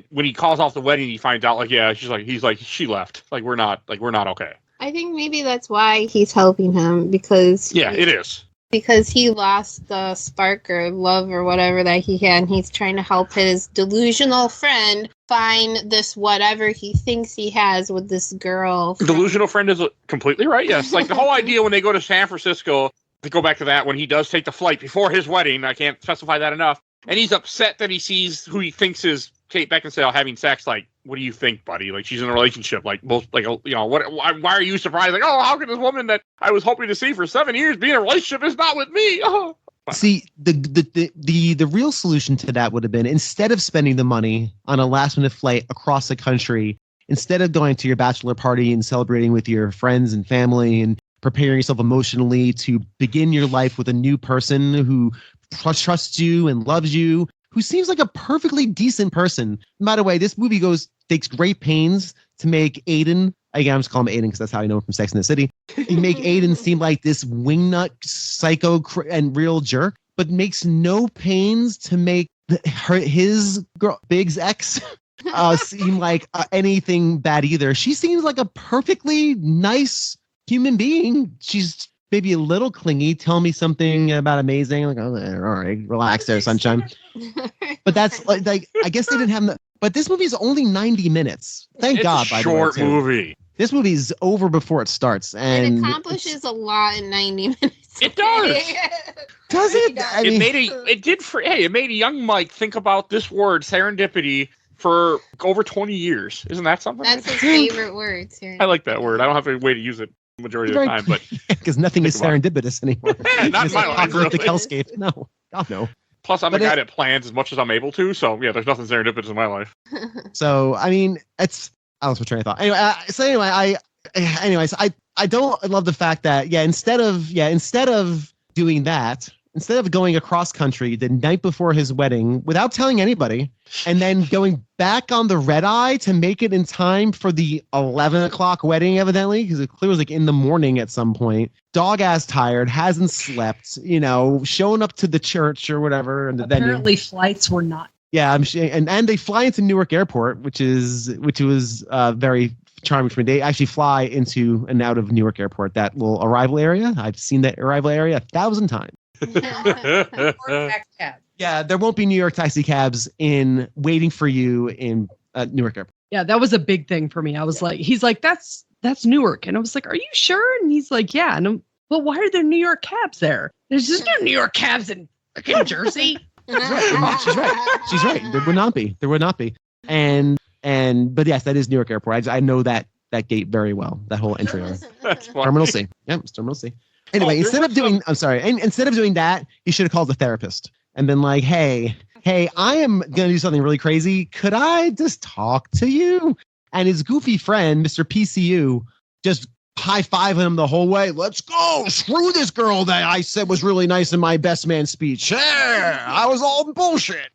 when he calls off the wedding, he finds out, like, yeah, he's like, she left. Like, we're not okay. I think maybe that's why he's helping him because Yeah, it is. because he lost the spark or love or whatever that he had, and he's trying to help his delusional friend find this whatever he thinks he has with this girl. Delusional friend is completely right. Yes. Like the whole idea when they go to San Francisco, to go back to that, when he does take the flight before his wedding, I can't specify that enough. And he's upset that he sees who he thinks is Kate Beckinsale having sex. Like, what do you think, buddy? Like, she's in a relationship. Like, both, like, you know, why are you surprised? Like, oh, how can this woman that I was hoping to see for 7 years be in a relationship is not with me? Oh. See, the real solution to that would have been, instead of spending the money on a last minute flight across the country, instead of going to your bachelor party and celebrating with your friends and family and preparing yourself emotionally to begin your life with a new person who trusts you and loves you, who seems like a perfectly decent person. By the way, this movie takes great pains to make Aiden, again, I'm just calling him Aiden because that's how I know him from Sex and the City. You make Aiden seem like this wingnut, psycho, and real jerk, but makes no pains to make his girl, Big's ex, seem like anything bad either. She seems like a perfectly nice human being. She's maybe a little clingy. Tell me something about amazing. Like, oh, all right, relax there, sunshine. But that's like I guess they didn't have the. But this movie is only 90 minutes. Thank God. It's a by short the way, too. movie. This movie is over before it starts, and it accomplishes a lot in 90 minutes. It does. does it? I mean, It made a young Mike think about this word serendipity for over 20 years. Isn't that something? That's his favorite word. I like that word. I don't have a way to use it. majority of the time. But because nothing is serendipitous anymore. Not It's my like life, apocalyptic really. hellscape. No, God no. Plus, I'm But a guy that plans as much as I'm able to. So yeah, there's nothing serendipitous in my life. So I mean, I lost my train of thought. Anyways, I don't love the fact that instead of doing that, instead of going across country the night before his wedding without telling anybody, and then going back on the red eye to make it in time for the 11 o'clock wedding, evidently, because it clearly was like in the morning at some point. Dog ass tired, hasn't slept, showing up to the church or whatever. And Apparently flights were not. Yeah, and they fly into Newark Airport, which was very charming for me. They actually fly into and out of Newark Airport, that little arrival area. I've seen that arrival area 1,000 times. Yeah, there won't be New York taxi cabs in waiting for you in Newark Airport. Yeah, that was a big thing for me. I was like, he's like, that's Newark. And I was like, are you sure? And he's like, yeah. And well, why are there New York cabs there? There's just no New York cabs in freaking Jersey. She's right. There would not be. But yes, that is Newark Airport. I know that gate very well. That whole entry area. That's funny. Terminal C. Yep, it's Terminal C. Anyway, instead of doing that, you should have called the therapist and been like, hey, I am gonna do something really crazy. Could I just talk to you? And his goofy friend, Mr. PCU, just high-fiving him the whole way. Let's go. Screw this girl that I said was really nice in my best man speech. Yeah, I was all bullshit.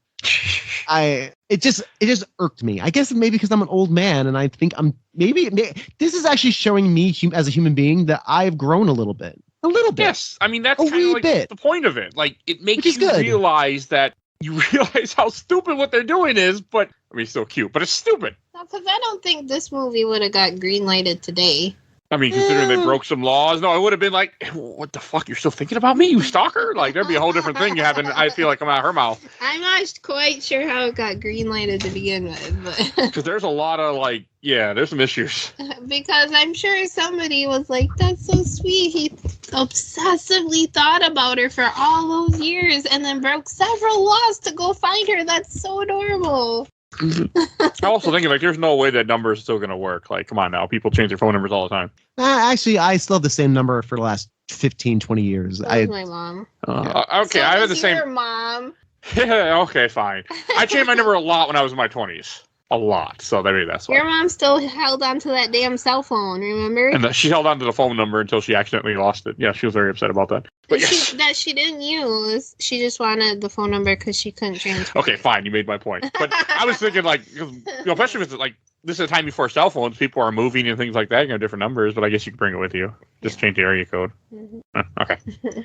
It just irked me. I guess maybe because I'm an old man and I think maybe this is actually showing me as a human being that I've grown a little bit. A little bit. Yes, I mean that's A kind wee of like bit. the point of it. Like it makes Which is you good. realize how stupid what they're doing is. But I mean, it's still cute, but it's stupid. Because I don't think this movie would have got green lighted today. I mean, considering they broke some laws, no, it would have been like, what the fuck? You're still thinking about me, you stalker? Like, there'd be a whole different thing having, I feel like, come out of her mouth. I'm not quite sure how it got green lighted to begin with, but Because there's a lot of, like, there's some issues. because I'm sure somebody was like, that's so sweet. He obsessively thought about her for all those years and then broke several laws to go find her. That's so adorable. I'm also thinking, like, there's no way that number is still going to work. Like, come on now. People change their phone numbers all the time. Actually, I still have the same number for the last 15, 20 years. That was my mom. Okay, So I had the does same. your mom. Okay, fine. I changed my number a lot when I was in my 20s. A lot. So maybe that's why. Your mom still held on to that damn cell phone, remember? And she held on to the phone number until she accidentally lost it. Yeah, she was very upset about that. But yes. That she didn't use. She just wanted the phone number because she couldn't transfer. Okay, fine. You made my point. But I was thinking, like, especially if it's like this is a time before cell phones, people are moving and things like that. You have different numbers, but I guess you can bring it with you. Just change the area code. Mm-hmm. Okay,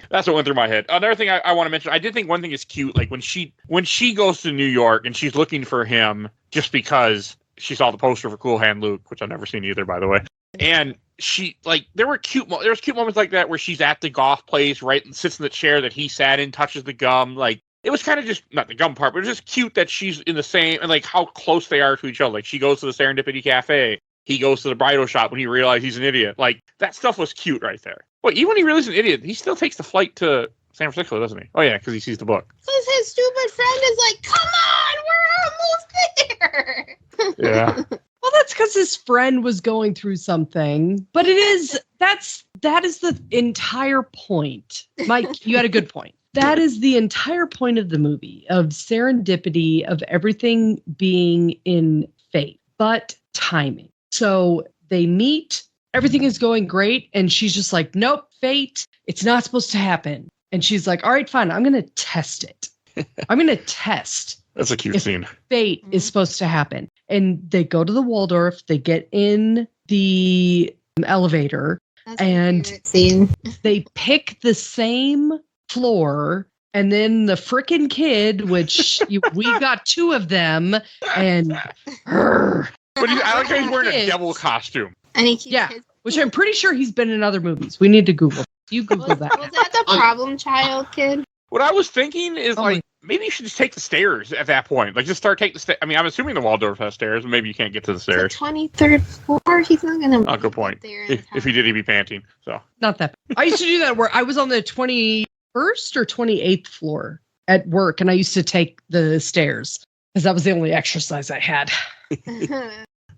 that's what went through my head. Another thing I want to mention, I did think one thing is cute. Like when she goes to New York and she's looking for him just because she saw the poster for Cool Hand Luke, which I've never seen either, by the way. And she there was cute moments like that where she's at the golf place, right, and sits in the chair that he sat in, touches the gum. Like it was kind of just not the gum part, but it was just cute that she's in the same and like how close they are to each other. Like she goes to the Serendipity Cafe, he goes to the bridal shop when he realized he's an idiot. Like that stuff was cute right there. Well, even when he realizes he's an idiot, he still takes the flight to San Francisco, doesn't he? Oh yeah, because he sees the book. Because his stupid friend is like, come on, we're almost there. Yeah. Well, that's because his friend was going through something. But that is the entire point. Mike, you had a good point. That is the entire point of the movie, of serendipity, of everything being in fate, but timing. So they meet, everything is going great, and she's just like, nope, fate, it's not supposed to happen. And she's like, all right, fine, I'm going to test it. I'm going to test. That's a cute scene. Fate is supposed to happen. And they go to the Waldorf, they get in the elevator, That's my and favorite scene. they pick the same floor. And then the frickin' kid, which we got two of them, and But I like how he's wearing a Kids. devil costume. And he keeps yeah, his- which I'm pretty sure he's been in other movies. We need to Google. You Google was that. that the problem child kid? What I was thinking is Oh like maybe you should just take the stairs at that point. Like just start taking the stairs. I mean, I'm assuming the Waldorf has stairs, but maybe you can't get to the It's the stairs. 23rd floor. He's not going to. Oh, good point. If he did, he'd be panting. So Not that bad. I used to do that where I was on the 21st or 28th floor at work, and I used to take the stairs because that was the only exercise I had.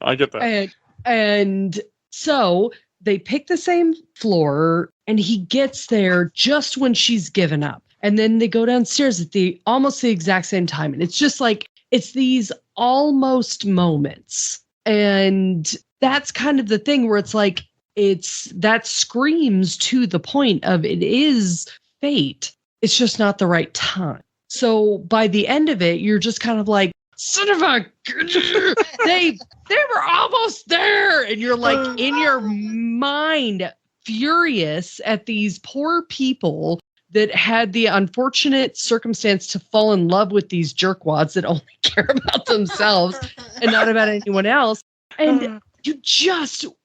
I get that. And so they pick the same floor, and he gets there just when she's given up. And then they go downstairs at almost the exact same time. And it's just like, it's these almost moments. And that's kind of the thing where it's like, that screams to the point of it is fate. It's just not the right time. So by the end of it, you're just kind of like, son of a, they were almost there. And you're like in your mind furious at these poor people that had the unfortunate circumstance to fall in love with these jerkwads that only care about themselves and not about anyone else. And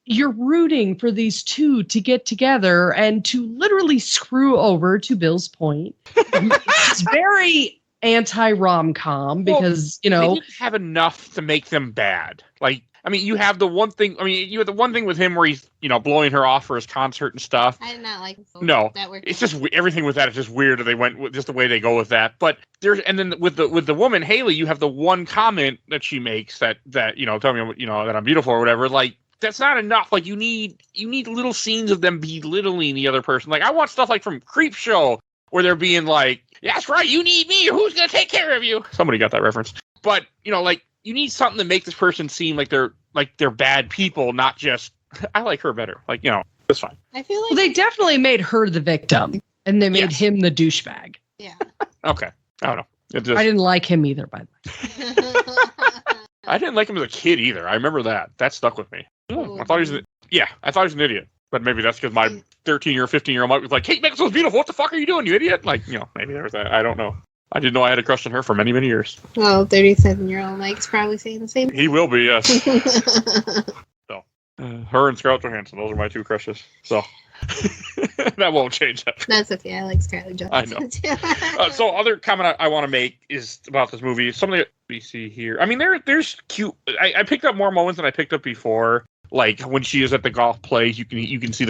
you're rooting for these two to get together and to literally screw over, to Bill's point. It's very anti-romcom because, they didn't have enough to make them bad. Like, I mean, you have the one thing with him where he's, blowing her off for his concert and stuff. I did not like No, that worked. it's just everything with that is just weird. They went with just the way they go with that. But and then with the woman Haley, you have the one comment that she makes that tell me that I'm beautiful or whatever. Like, that's not enough. Like, you need little scenes of them belittling the other person. Like, I want stuff like from Creepshow where they're being like, "That's right, you need me. Who's gonna take care of you?" Somebody got that reference. But you need something to make this person seem like they're bad people, not just I like her better. Like, it's fine. I feel like they definitely made her the victim, and they made him the douchebag. Yeah. Okay. I don't know. I didn't like him either, by the way. I didn't like him as a kid either. I remember that. That stuck with me. I thought he was an idiot. But maybe that's because my 13-year, 15-year-old Mike was like, "Kate Beckinsale's beautiful. What the fuck are you doing, you idiot?" Like, maybe there was that. I don't know. I didn't know I had a crush on her for many, many years. Well, 37-year-old Mike's probably saying the same. He will be, yes. So, her and Scarlett Johansson, those are my two crushes. So, that won't change that. That's okay. I like Scarlett Johansson. I know. So, other comment I want to make is about this movie. Something that we see here. I mean, there's cute. I picked up more moments than I picked up before. Like when she is at the golf place, you can see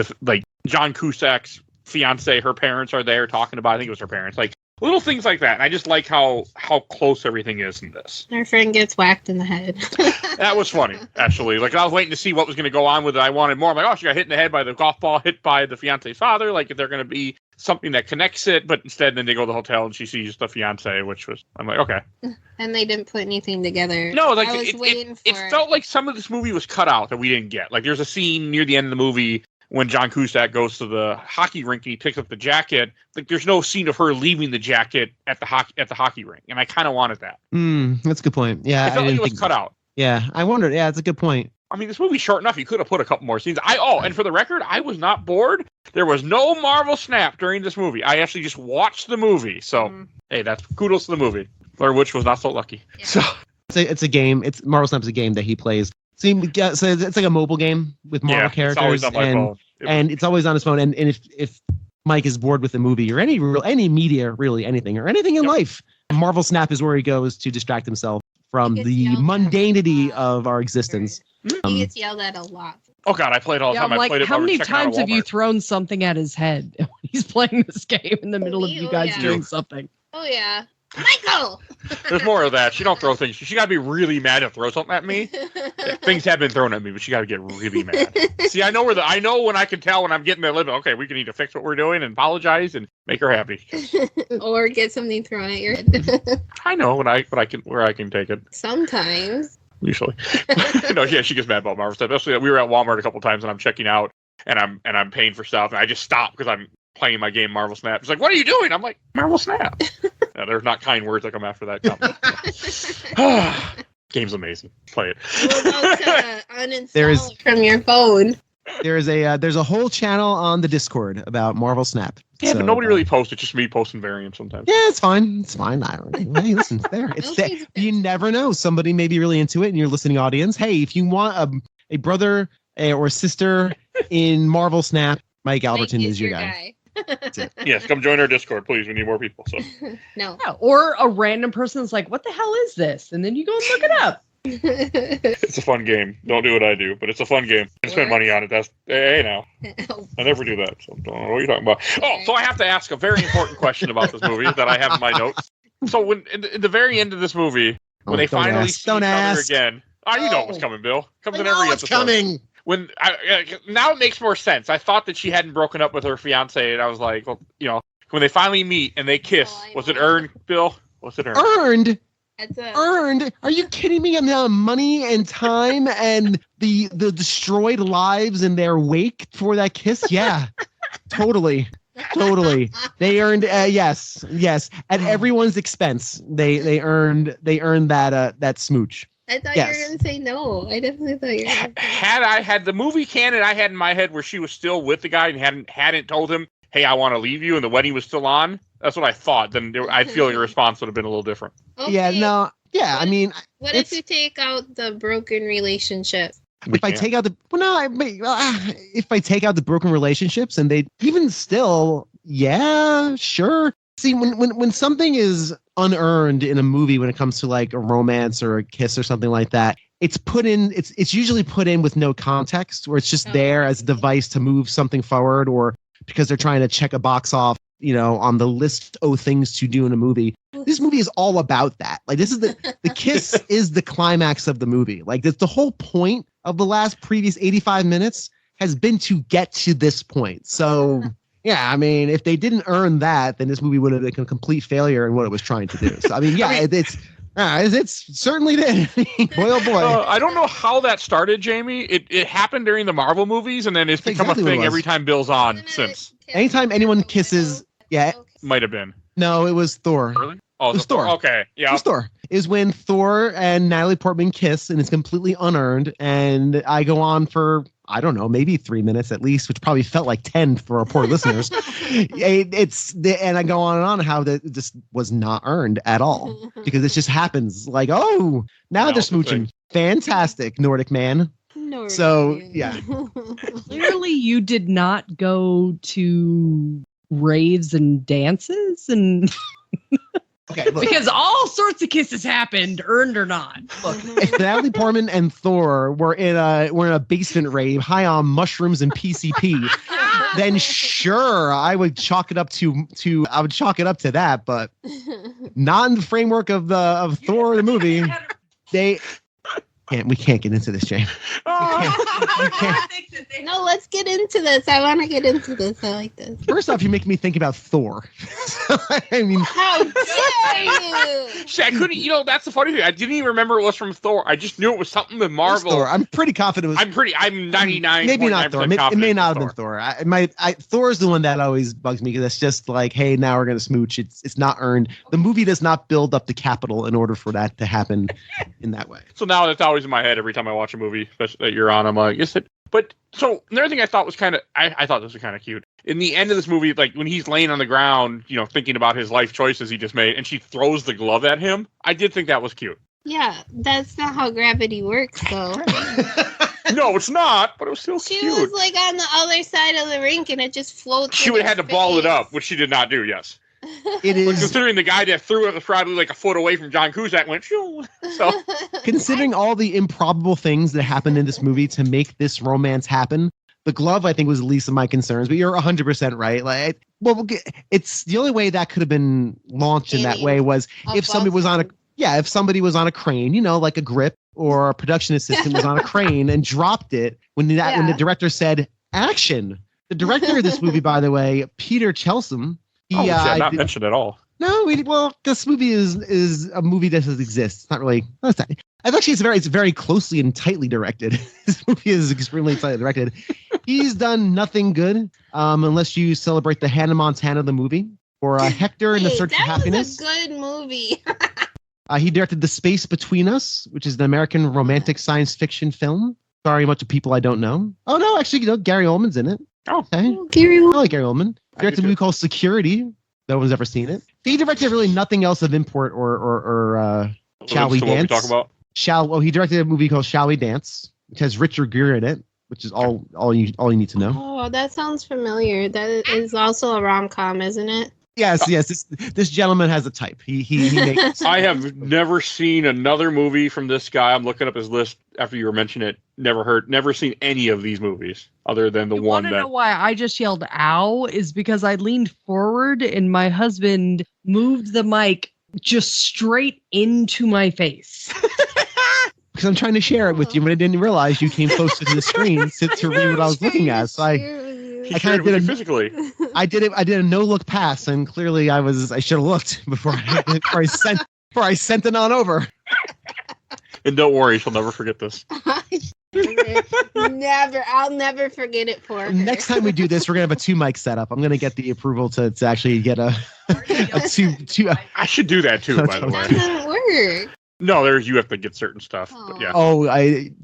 John Cusack's fiance. Her parents are there talking about. I think it was her parents. Like little things like that. And I just like how close everything is in this. Our friend gets whacked in the head. That was funny, actually. Like I was waiting to see what was going to go on with it. I wanted more. I'm like, oh, she got hit in the head by the golf ball, hit by the fiance's father. Like if they're going to be something that connects it, but instead then they go to the hotel and she sees the fiance, I'm like, okay. And they didn't put anything together. No, like I was waiting for it felt like some of this movie was cut out that we didn't get. Like there's a scene near the end of the movie when John Cusack goes to the hockey rink and he picks up the jacket. Like there's no scene of her leaving the jacket at the hockey rink, and I kind of wanted that. That's a good point. Yeah, I felt like it was cut out. Yeah, I wondered. Yeah, it's a good point. I mean, this movie's short enough. You could have put a couple more scenes. And for the record, I was not bored. There was no Marvel snap during this movie. I actually just watched the movie. So, hey, that's kudos to the movie. Blair Witch was not so lucky. Yeah. So it's a game. Marvel Snap is a game that he plays. So it's like a mobile game with Marvel characters. It's always on my phone. And it's always on his phone. And if Mike is bored with the movie or any media, really anything in life, Marvel Snap is where he goes to distract himself from the mundanity of our existence. He gets yelled at a lot. Oh God, I play it all the time. I'm I played it. How many times have you thrown something at his head when he's playing this game in the middle of you guys doing something? Oh yeah, Michael. There's more of that. She don't throw things. She gotta be really mad to throw something at me. Yeah, things have been thrown at me, but she gotta get really mad. See, I know when I can tell when I'm getting that limit. Okay, we can either fix what we're doing and apologize and make her happy. Or get something thrown at your head. I know where I can take it. Sometimes. Usually. No, yeah, she gets mad about Marvel stuff. Especially we were at Walmart a couple times and I'm checking out and I'm paying for stuff and I just stop because I'm playing my game Marvel Snap. She's like, "What are you doing?" I'm like, "Marvel Snap." Yeah, there's not kind words that come after that comment. Game's amazing. Play it. What about uninstall it from your phone? There's a whole channel on the Discord about Marvel Snap. Yeah, but nobody really posts. It's just me posting variants sometimes. Yeah, it's fine. It's fine. Hey, listen, it's there. It's there. You never know. Somebody may be really into it in your listening audience. Hey, if you want a brother or a sister in Marvel Snap, Mike Albertin is your guy. Yes, come join our Discord, please. We need more people. So no. Yeah, or a random person's like, "What the hell is this?" And then you go and look it up. It's a fun game. Don't do what I do, but it's a fun game. And spend money on it. That's hey now. I never do that. So don't know what you're talking about. Oh, so I have to ask a very important question about this movie that I have in my notes. So when in the very end of this movie, when they finally see each other again, you know what's coming, Bill. Comes in every episode. Coming. now it makes more sense. I thought that she hadn't broken up with her fiance, and I was like, well, when they finally meet and they kiss, was it earned, Bill? Was it earned? Earned? It's Earned? Are you kidding me? On the money and time and the destroyed lives in their wake for that kiss? Yeah, totally. They earned yes at everyone's expense. They earned that smooch. I thought you were gonna say no. I definitely thought you were gonna say Had I had the movie canon I had in my head where she was still with the guy and hadn't told him, hey, I want to leave you, and the wedding was still on, that's what I thought. Then I feel your response would have been a little different. Okay. Yeah, no. Yeah, I mean, what if you take out the broken relationship? If I take out the if I take out the broken relationships, and they even still, yeah, sure. See, when something is unearned in a movie, when it comes to like a romance or a kiss or something like that, it's usually put in with no context, where it's just there as a device to move something forward, or because they're trying to check a box off, on the list of things to do in a movie. This movie is all about that. Like, this is the kiss is the climax of the movie. Like, that's the whole point of the previous 85 minutes has been to get to this point. So, yeah, I mean, if they didn't earn that, then this movie would have been a complete failure in what it was trying to do. So, I mean, yeah, it's certainly did. Boy, oh boy. I don't know how that started, Jamie. It happened during the Marvel movies, and then it's become a thing every time Bill's on since. Anytime anyone kisses, yeah. Might have been. No, it was Thor. Really? Oh, it was Thor. Okay, yeah. It was Thor. Is when Thor and Natalie Portman kiss, and it's completely unearned, and I go on for, I don't know, maybe 3 minutes at least, which probably felt like 10 for our poor listeners. And I go on and on how that this was not earned at all, because it just happens. Like, oh, now they're smooching. Fantastic, Nordic man. So, yeah. Clearly, you did not go to raves and dances and. Okay, look. Because all sorts of kisses happened, earned or not. Look, if Natalie Portman and Thor were in a basement rave, high on mushrooms and PCP, then sure, I would chalk it up to that, but not in the framework of Thor the movie. We can't get into this, James. No, let's get into this. I want to get into this. I like this. First off, you make me think about Thor. I mean, how dare you? See, I couldn't. That's the funny thing. I didn't even remember it was from Thor. I just knew it was something with Marvel. Thor. I'm pretty confident it was. I'm 99. Maybe not Thor. It may not have been Thor. Thor's the one that always bugs me, because it's just like, hey, now we're gonna smooch. It's not earned. The movie does not build up the capital in order for that to happen in that way. So now that's always in my head every time I watch a movie, especially that you're on. I'm like, is it? But so another thing I thought was I thought this was kind of cute. In the end of this movie, like when he's laying on the ground, thinking about his life choices he just made, and she throws the glove at him, I did think that was cute. Yeah, that's not how gravity works, though. No, it's not, but it was still cute. She was like on the other side of the rink, and it just floats. She would have had to ball it up, which she did not do, yes. It is. But considering the guy that threw it was probably like a foot away from John Cusack, went shoo. So, considering all the improbable things that happened in this movie to make this romance happen, the glove I think was the least of my concerns. But you're 100% right. Like, well, it's the only way that could have been launched in that way was if somebody was on a crane, like a grip, or a production assistant was on a crane and dropped it when the director said action. The director of this movie, by the way, Peter Chelsom. Which I not mentioned at all. No, this movie is a movie that does exist. It's not really. It's very closely and tightly directed. This movie is extremely tightly directed. He's done nothing good, unless you celebrate the Hannah Montana the movie, or Hector in the Search for Happiness. That was a good movie. He directed The Space Between Us, which is an American romantic science fiction film. Sorry, much of people I don't know. Oh no, actually, Gary Oldman's in it. Oh, okay. Gary. I like Gary Oldman. He directed a movie called Security. No one's ever seen it. He directed really nothing else of import or Shall We Dance? Talk about? He directed a movie called Shall We Dance, which has Richard Gere in it, which is all you need to know. Oh, that sounds familiar. That is also a rom-com, isn't it? Yes. This gentleman has a type. He makes. I have never seen another movie from this guy. I'm looking up his list after you were mentioning it. Never seen any of these movies other than the one that. You know why I just yelled "ow" is because I leaned forward and my husband moved the mic just straight into my face. Because I'm trying to share it with you, but I didn't realize you came closer to the screen to read what I was looking at. So I kind of did physically. I did a no look pass, and clearly I should have looked before I sent it on over. And don't worry, she'll never forget this. I'll never forget it for her. Next time we do this, we're gonna have a 2 mic setup. I'm gonna get the approval to actually get a two. I should do that too, by the way. That doesn't work. No, you have to get certain stuff. But yeah. Oh,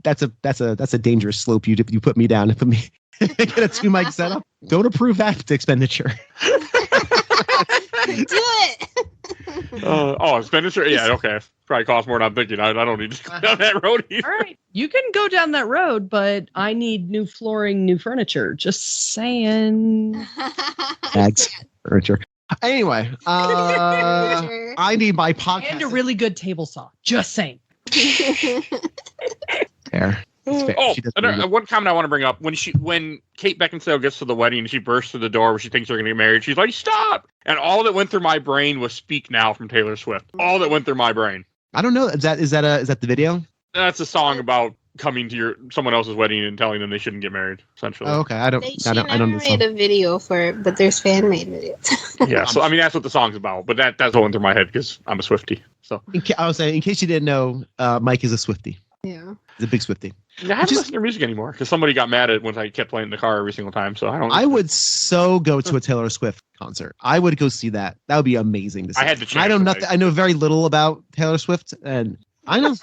that's a dangerous slope you put me down. Put me get a 2 mic setup. Don't approve that expenditure. Do it. Expenditure? Yeah, okay. Probably costs more than I'm thinking. I don't need to go down that road either. All right, you can go down that road, but I need new flooring, new furniture. Just saying. Bags, furniture. Anyway, I need my podcast And a really good table saw. Just saying. Fair. It's fair. Oh, She does really good. one comment I want to bring up. When Kate Beckinsale gets to the wedding and she bursts through the door where she thinks they're going to get married, she's like, stop! And all that went through my brain was Speak Now from Taylor Swift. All that went through my brain. I don't know. Is that the video? That's a song about coming to someone else's wedding and telling them they shouldn't get married, essentially. Oh, okay. I don't She know. never made a video for it, but there's fan made videos. Yeah, so I mean that's what the song's about. But that's what went through my head because I'm a Swiftie. So I was saying, in case you didn't know, Mike is a Swiftie. Yeah. He's a big Swiftie. I haven't listened to their music anymore because somebody got mad at once I kept playing in the car every single time. So I would so go to a Taylor Swift concert. I would go see that. That would be amazing to see. I had to check. I know nothing. I know very little about Taylor Swift, and I know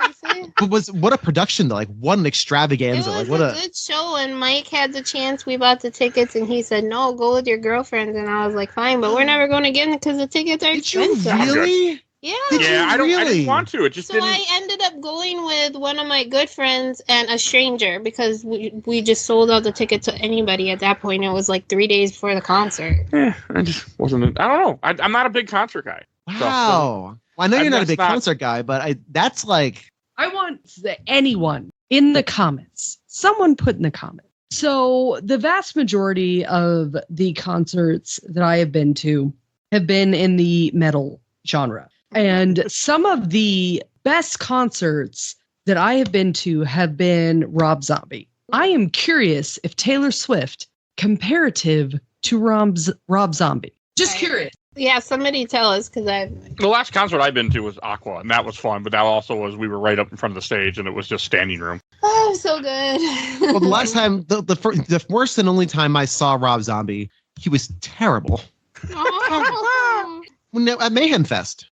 what a production though. Like what an extravaganza. It was like what a good show, and Mike had the chance. We bought the tickets, and he said, "No, go with your girlfriends." And I was like, "Fine, but we're never going to get them because the tickets are Did you expensive." really? Yeah. Yeah, I really? didn't want to. It just So didn't. I ended up going with one of my good friends and a stranger because we just sold out the ticket to anybody at that point. It was like 3 days before the concert. Yeah, I just wasn't. I don't know. I'm not a big concert guy. Wow. So, Well, I know you're not a that's big not- concert guy, but that's like I want anyone in the comments, someone put in the comments. So the vast majority of the concerts that I have been to have been in the metal genre. And some of the best concerts that I have been to have been Rob Zombie. I am curious if Taylor Swift comparative to Rob Zombie. Just curious. Yeah, somebody tell us because The last concert I've been to was Aqua, and that was fun. But that also was we were right up in front of the stage, and it was just standing room. Oh, so good. well, the last time, the first and only time I saw Rob Zombie, he was terrible. Oh. At Mayhem Fest.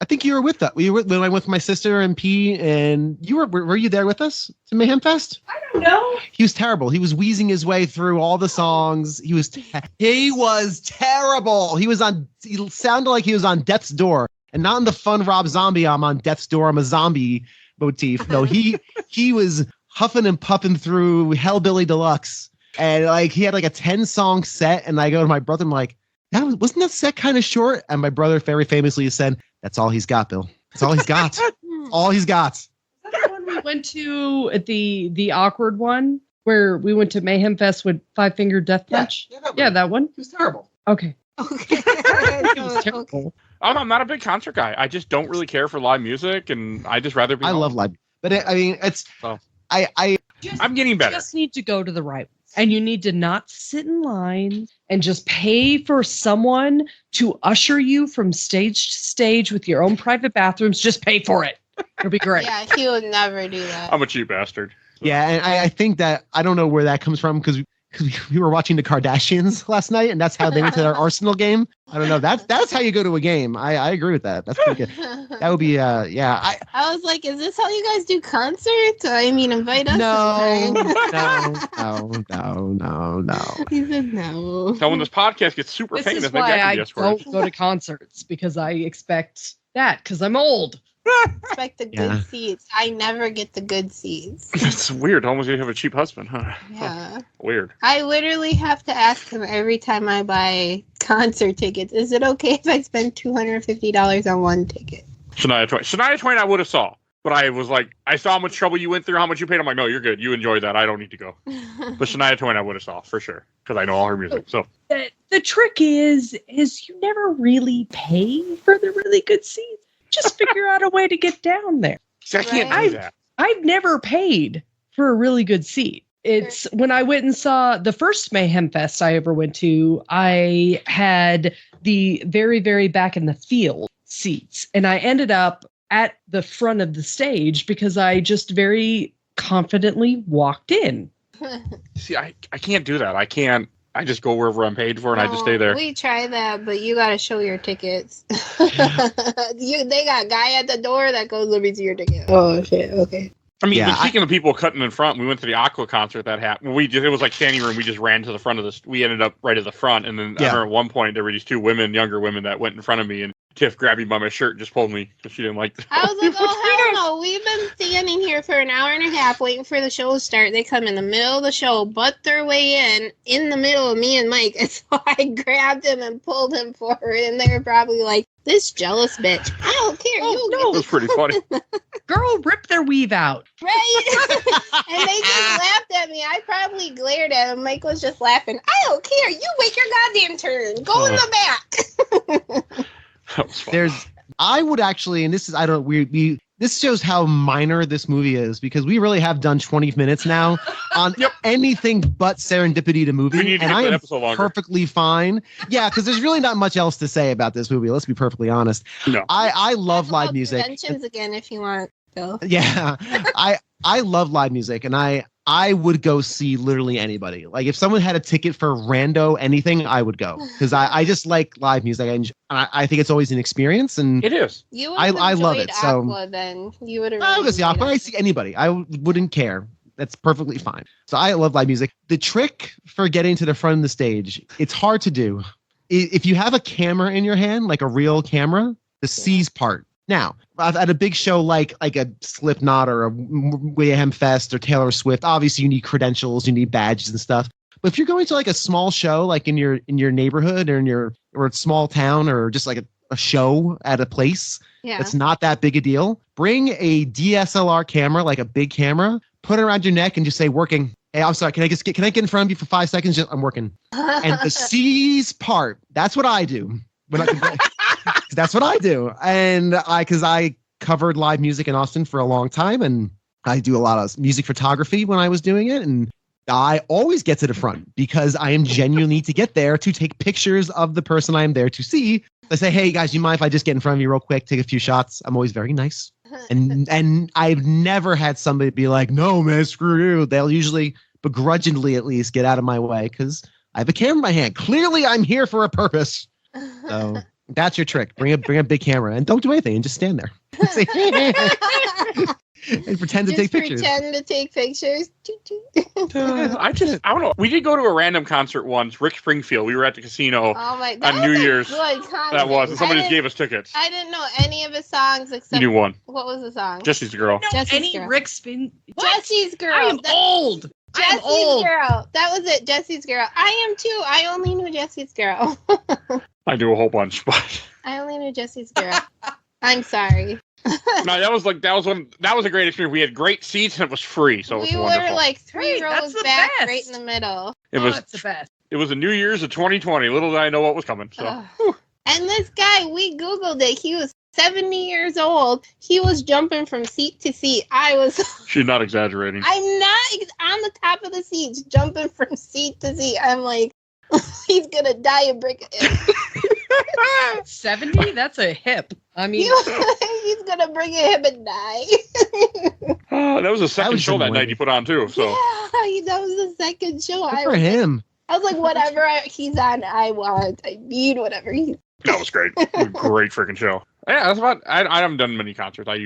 I think you were with that. We went with my sister and P, and were you there with us to Mayhem Fest? I don't know. He was terrible. He was wheezing his way through all the songs. He was terrible. He sounded like he was on Death's Door, and not in the fun Rob Zombie. I'm on Death's Door. I'm a zombie motif. No, he was huffing and puffing through Hellbilly Deluxe, and like he had like a 10-song set. And I go to my brother, I'm like, wasn't that set kind of short? And my brother very famously said, "That's all he's got, Bill. That's all he's got. All he's got." Is that the one we went to at the awkward one where we went to Mayhem Fest with Five Finger Death Punch? Yeah, that one. He was terrible. Okay. Okay. It was terrible. Okay. I'm not a big concert guy. I just don't really care for live music, and I just rather be. I home. love live, but I mean, it's Oh. I'm getting better. You just need to go to the right one. And you need to not sit in line and just pay for someone to usher you from stage to stage with your own private bathrooms. Just pay for it. It'll be great. Yeah, he would never do that. I'm a cheap bastard. Yeah, and I think that I don't know where that comes from because we were watching the Kardashians last night, and that's how they went to their Arsenal game. I don't know. That's how you go to a game. I agree with that. That's pretty good. That would be yeah. I was like, is this how you guys do concerts? I mean, invite us. No, sometime. no. He said no. So when this podcast gets super This famous, is maybe why I can I be escorted. don't go to concerts because I expect that because I'm old. Expect the good Yeah. seats. I never get the good seats. That's weird. Almost you have a cheap husband, huh? Yeah. Weird. I literally have to ask him every time I buy concert tickets, is it okay if I spend $250 on one ticket? Shania Twain I would have saw. But I was like, I saw how much trouble you went through, how much you paid. I'm like, no, you're good. You enjoyed that. I don't need to go. But Shania Twain I would have saw for sure because I know all her music. So The trick is you never really pay for the really good seats. Just figure out a way to get down there. see, I can't Right. do that. I've never paid for a really good seat. It's when I went and saw the first Mayhem Fest I ever went to, I had the very, very back in the field seats. And I ended up at the front of the stage because I just very confidently walked in. See, I can't do that. I just go wherever I'm paid for and I just stay there. We try that, but you got to show your tickets. They got a guy at the door that goes, let me see your ticket. Oh, shit. Okay. I mean, but speaking of people cutting in front, we went to the Aqua concert that happened. It was like standing room. We just ran to the front of this. We ended up right at the front. And then I remember at one point, there were these two younger women that went in front of me. And Tiff grabbed me by my shirt and just pulled me because she didn't like the I was like, oh, hell no. We've been standing here for an hour and a half waiting for the show to start. They come in the middle of the show, butt their way in the middle of me and Mike. And so I grabbed him and pulled him forward. And they were probably like, this jealous bitch. I don't care. Oh, no. It was pretty funny. Girl, rip their weave out. Right? And they just laughed at me. I probably glared at him. Mike was just laughing. I don't care. You wait your goddamn turn. Go in the back. That was fun. I would actually, and this is, I don't, this shows how minor this movie is because we really have done 20 minutes now on anything but Serendipity the movie. And I am perfectly fine. Yeah, because there's really not much else to say about this movie. Let's be perfectly honest. No. I love live music. Conventions again if you want, Bill. Yeah. I love live music and I would go see literally anybody. Like if someone had a ticket for rando anything, I would go because I just like live music. I think it's always an experience, and it is. I love it. Aqua, so then you would have. I would see Aqua. I see anybody. I wouldn't care. That's perfectly fine. So I love live music. The trick for getting to the front of the stage, it's hard to do. If you have a camera in your hand, like a real camera, the C's part. Now, at a big show like a Slipknot or a Mayhem Fest or Taylor Swift, obviously you need credentials, you need badges and stuff. But if you're going to like a small show, like in your neighborhood or a small town or just like a show at a place, it's not that big a deal. Bring a DSLR camera, like a big camera, put it around your neck and just say working. Hey, I'm sorry. Can I get in front of you for 5 seconds? I'm working. And the C's part, that's what I do. That's what I do. And because I covered live music in Austin for a long time and I do a lot of music photography when I was doing it. And I always get to the front because I am genuinely to get there to take pictures of the person I am there to see. I say, hey guys, you mind if I just get in front of you real quick, take a few shots? I'm always very nice. And I've never had somebody be like, no, man, screw you. They'll usually begrudgingly at least get out of my way because I have a camera in my hand. Clearly I'm here for a purpose. So that's your trick. Bring a big camera and don't do anything and just stand there. And pretend to take pictures. Pretend to take pictures. I don't know. We did go to a random concert once, Rick Springfield. We were at the casino on New Year's. That was, and somebody just gave us tickets. I didn't know any of his songs except. You knew one. What was the song? Jesse's the Girl. Jesse's Girl. Rick Spin. Jesse's Girl. I am old. Jesse's Girl. That was it. Jesse's Girl. I am too. I only knew Jesse's Girl. I do a whole bunch, but I only knew Jesse's Girl. I'm sorry. No, that was a great experience. We had great seats and it was free, so it was wonderful. We were like three rows back, right in the middle. That's the best. It was a New Year's of 2020. Little did I know what was coming. So. And this guy, we Googled it. He was 70 years old. He was jumping from seat to seat. She's not exaggerating. I'm not on the top of the seats, jumping from seat to seat. I'm like, he's gonna die and break a hip. 70? That's a hip. I mean, he's gonna bring a hip and die. That was the second show that night he put on too. So yeah, that was the second show. Good for him. I was like, whatever he's on, I want. I need whatever he's. That was great. Great freaking show. Yeah, that's about. I haven't done many concerts. I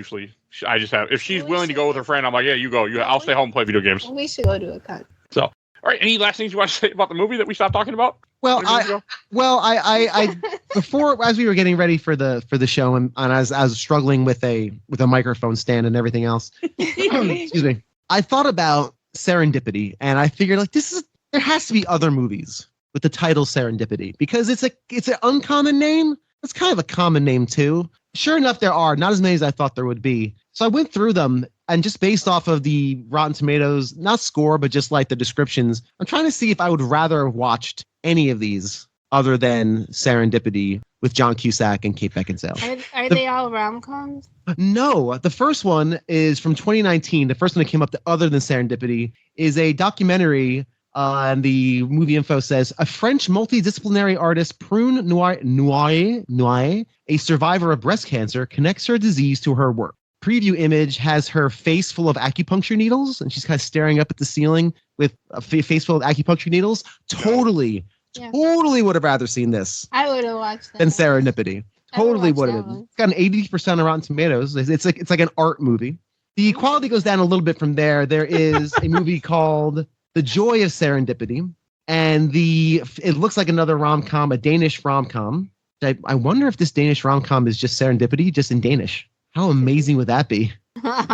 just have. If she's willing to go with her friend, I'm like, yeah, you go. I'll stay home and play video games. We should go to a concert. So, all right. Any last things you want to say about the movie that we stopped talking about? Well, I before, as we were getting ready for the show and as I was struggling with a microphone stand and everything else, excuse me, I thought about Serendipity and I figured like there has to be other movies with the title Serendipity because it's an uncommon name. It's kind of a common name too. Sure enough, there are not as many as I thought there would be. So I went through them and just based off of the Rotten Tomatoes, not score, but just like the descriptions, I'm trying to see if I would rather have watched any of these other than Serendipity with John Cusack and Kate Beckinsale. Are they all rom-coms? No, the first one is from 2019. The first one that came up other than Serendipity is a documentary. And the movie info says a French multidisciplinary artist, Prune Noye, a survivor of breast cancer, connects her disease to her work. Preview image has her face full of acupuncture needles, and she's kind of staring up at the ceiling with a face full of acupuncture needles. Totally would have rather seen this. I would have watched that than Serendipity. Totally would have. One. It's got an 80% on Rotten Tomatoes. It's like an art movie. The quality goes down a little bit from there. There is a movie called The Joy of Serendipity, and it looks like another rom-com, a Danish rom-com. I wonder if this Danish rom-com is just Serendipity, just in Danish. How amazing would that be?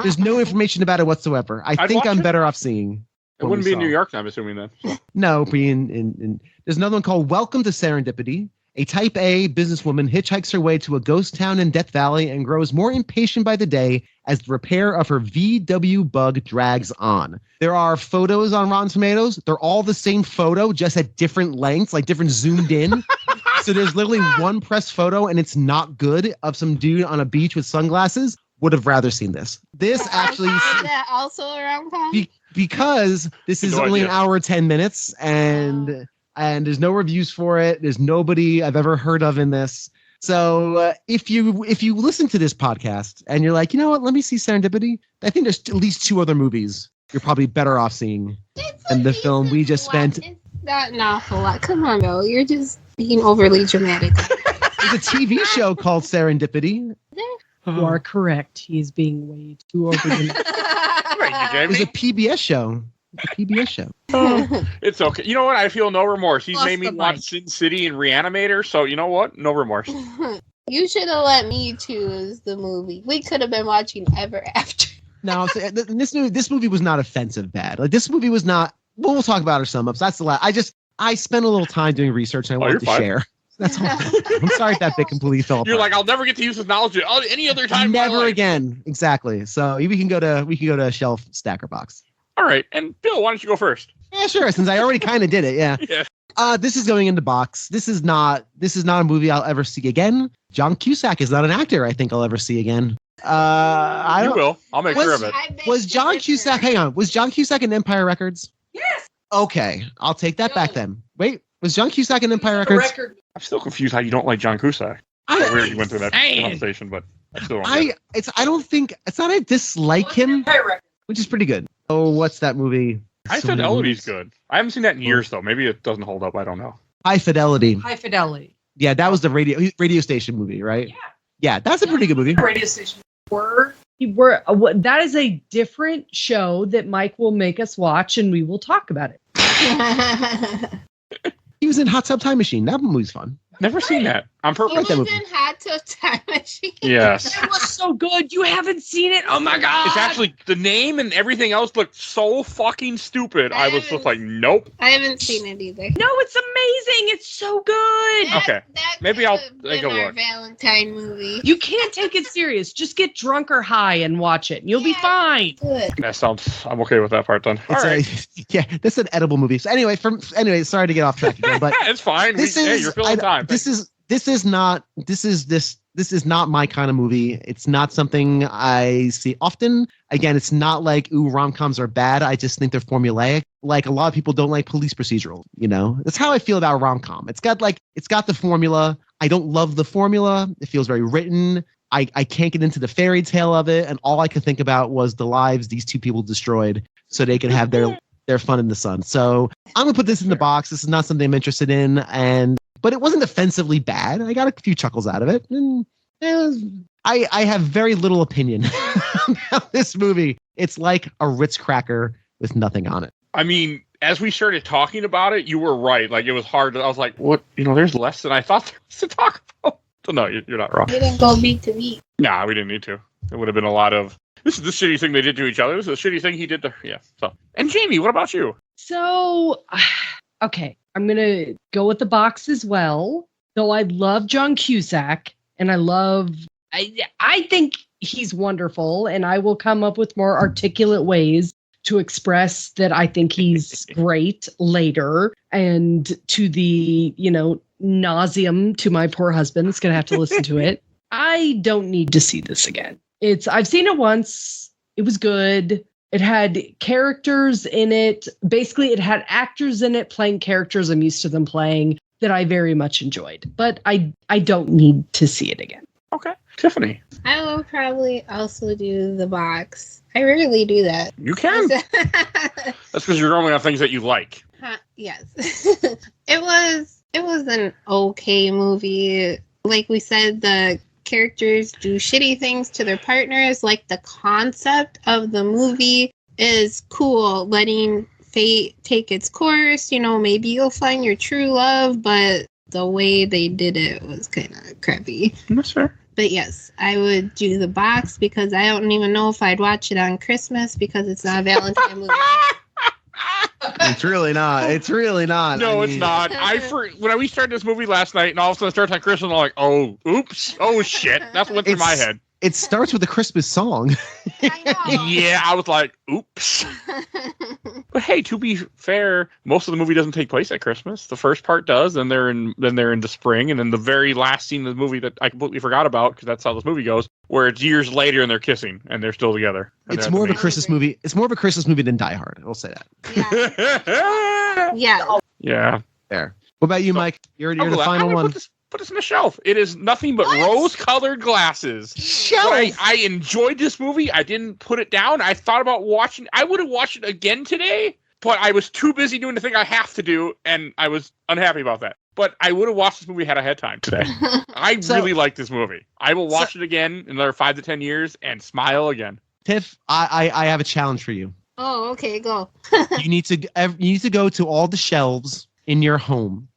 There's no information about it whatsoever. I think I'm better off seeing. It wouldn't be in New York, I'm assuming then. So. No, there's another one called Welcome to Serendipity. A type A businesswoman hitchhikes her way to a ghost town in Death Valley and grows more impatient by the day as the repair of her VW bug drags on. There are photos on Rotten Tomatoes. They're all the same photo, just at different lengths, like different zoomed in. So there's literally one press photo, and it's not good, of some dude on a beach with sunglasses. Would have rather seen this. This actually... Is that also a rom-com? Because this is only an hour 10 minutes, and there's no reviews for it. There's nobody I've ever heard of in this. So if you listen to this podcast and you're like, you know what, let me see Serendipity, I think there's at least 2 other movies you're probably better off seeing than the film we just spent. It's not an awful lot. Come on, Bill. You're just being overly dramatic. There's a TV show called Serendipity. You are correct. He's being way too over the There's a PBS show. It's okay. You know what? I feel no remorse. He's made me watch Sin City and Reanimator, so you know what? No remorse. You should have let me choose the movie. We could have been watching Ever After. No, this movie was not offensive bad. Like, this movie was not. We'll talk about our sum ups. That's the last. I spent a little time doing research and I wanted to share. That's all. I'm sorry if that bit completely fell apart. You're like, I'll never get to use this knowledge any other time. Never again. Exactly. So we can go to shelf stacker box. All right. And Bill, why don't you go first? Yeah, sure. Since I already kind of did it. Yeah. Yeah. This is going into box. This is not a movie I'll ever see again. John Cusack is not an actor I think I'll ever see again. I will. I'll make sure of it. Was John Cusack? Hang on. Was John Cusack in Empire Records? Yes. Okay, I'll take that back then. Wait, was John Cusack in Empire Records? I'm still confused how you don't like John Cusack. It's weird you went through that conversation, but I still don't. I don't think it's not. I dislike him, which is pretty good. Oh, what's that movie? High Fidelity's good. I haven't seen that in years though. Maybe it doesn't hold up. I don't know. High Fidelity. High Fidelity. Yeah, that was the radio station movie, right? Yeah. Yeah, that's a pretty good movie. Radio station. That is a different show that Mike will make us watch, and we will talk about it. He was in Hot Tub Time Machine. That movie's fun. Never seen that. I'm perfect. He was in Hot Tub Time Machine. Yes. It was so good. You haven't seen it? Oh my god! It's actually the name and everything else looked so fucking stupid. I was just like, nope. I haven't seen it either. No, it's amazing. It's so good. Okay. Maybe I'll take a our look. Valentine movie. You can't take it serious. Just get drunk or high and watch it, and you'll be fine. Good. That sounds. I'm okay with that part then. All right. Yeah, this is an edible movie. So anyway, sorry to get off track again, but it's fine. Hey, you're filling time. This is not my kind of movie. It's not something I see often. Again, it's not like, ooh, rom-coms are bad. I just think they're formulaic. Like, a lot of people don't like police procedural, you know? That's how I feel about rom-com. It's got the formula. I don't love the formula. It feels very written. I can't get into the fairy tale of it. And all I could think about was the lives these 2 people destroyed so they could have their fun in the sun. So I'm going to put this in the box. This is not something I'm interested in. But it wasn't offensively bad. I got a few chuckles out of it. And I have very little opinion about this movie. It's like a Ritz cracker with nothing on it. I mean, as we started talking about it, you were right. Like, it was hard. I was like, what? There's less than I thought there was to talk about. So no, you're not wrong. We didn't go beat to beat. Nah, we didn't need to. It would have been a lot of, this is the shitty thing they did to each other. This is the shitty thing he did to, yeah. So, and Jamie, what about you? So, okay. I'm going to go with the box as well. Though I love John Cusack and I think he's wonderful, and I will come up with more articulate ways to express that I think he's great later, and to the, nauseum to my poor husband that's going to have to listen to it. I don't need to see this again. I've seen it once. It was good. It had characters in it. Basically, it had actors in it playing characters I'm used to them playing that I very much enjoyed. But I don't need to see it again. Okay. Tiffany. I will probably also do the box. I rarely do that. You can. That's because you're normally on things that you like. Yes. It was an okay movie. Like we said, the characters do shitty things to their partners. Like, the concept of the movie is cool, letting fate take its course. Maybe you'll find your true love, but the way they did it was kind of crappy. That's fair. But yes, I would do the box because I don't even know if I'd watch it on Christmas because it's not a Valentine movie. It's really not. It's really not. No, it's not. When we started this movie last night and all of a sudden it starts on Christmas, I'm like, oh, oops. Oh, shit. That's what went through my head. It starts with a Christmas song. I know. Yeah, I was like, oops. But hey, to be fair, most of the movie doesn't take place at Christmas. The first part does, then they're in the spring, and then the very last scene of the movie that I completely forgot about, because that's how this movie goes, where it's years later and they're kissing and they're still together. It's more of a Christmas movie. It's more of a Christmas movie than Die Hard. I'll say Yeah. that. Yeah. Yeah. There. What about you, Mike? You're the final one. Put this in the shelf. It is nothing but rose-colored glasses. Shelf. I enjoyed this movie. I didn't put it down. I thought about watching. I would have watched it again today, but I was too busy doing the thing I have to do, and I was unhappy about that. But I would have watched this movie had I had time today. I really like this movie. I will watch it again in another 5 to 10 years and smile again. Tiff, I have a challenge for you. Oh, okay, go. You need to go to all the shelves in your home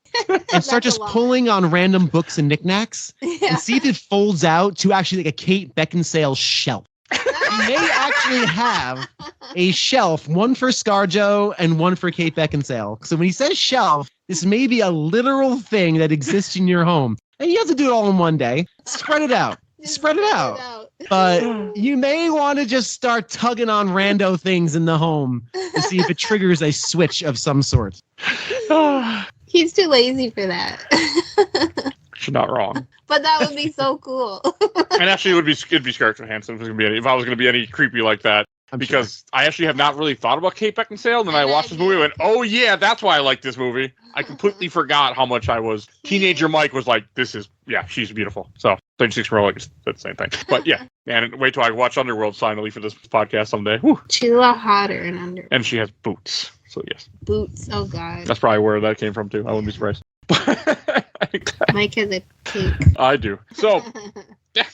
and start just pulling on random books and knickknacks and see if it folds out to actually like a Kate Beckinsale shelf. You may actually have a shelf, one for ScarJo and one for Kate Beckinsale. So when he says shelf, this may be a literal thing that exists in your home. And you have to do it all in one day. Spread it out. Spread it out. But you may want to just start tugging on rando things in the home to see if it triggers a switch of some sort. He's too lazy for that. She's not wrong. But that would be so cool. And actually, it'd be Scarlett Johansson if I was going to be any creepy like that. Because I actually have not really thought about Kate Beckinsale. And then I watched this movie and went, oh, yeah, that's why I like this movie. I completely forgot how much I was. Teenager Mike was like, she's beautiful. So 36-year-old like, it's the same thing. But yeah, and wait till I watch Underworld finally for this podcast someday. Whew. She's a lot hotter in Underworld. And she has boots. So yes. Boots. Oh, God. That's probably where that came from, too. I wouldn't be surprised. Mike has a cake. I do. So, yeah,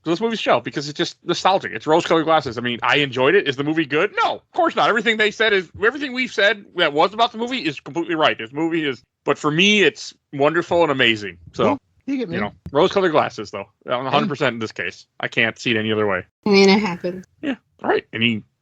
this movie's shelf because it's just nostalgic. It's rose-colored glasses. I mean, I enjoyed it. Is the movie good? No, of course not. Everything we've said that was about the movie is completely right. This movie is, but for me, it's wonderful and amazing. So, rose-colored glasses, though, 100% in this case. I can't see it any other way. I mean, it happened. Yeah, all right.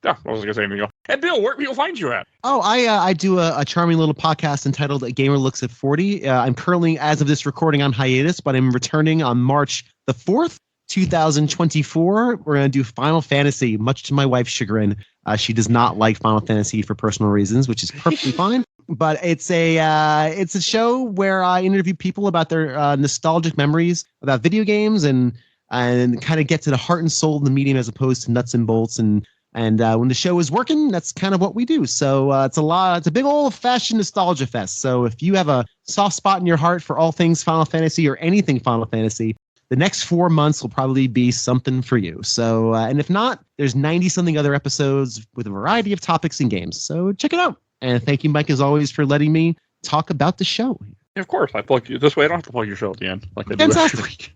I wasn't gonna say anything else. And Bill, where can people find you at? Oh, I do a charming little podcast entitled "A Gamer Looks at 40." I'm currently, as of this recording, on hiatus, but I'm returning on March the 4th, 2024. We're gonna do Final Fantasy, much to my wife's chagrin. She does not like Final Fantasy for personal reasons, which is perfectly fine. But it's a show where I interview people about their nostalgic memories about video games and kind of get to the heart and soul of the medium as opposed to nuts and bolts and when the show is working, that's kind of what we do. So it's a big old fashioned nostalgia fest. So if you have a soft spot in your heart for all things Final Fantasy or anything Final Fantasy, the next 4 months will probably be something for you. So, and if not, there's 90 something other episodes with a variety of topics and games. So check it out. And thank you, Mike, as always, for letting me talk about the show. Yeah, of course. I plug you this way. I don't have to plug your show at the end like I do every week.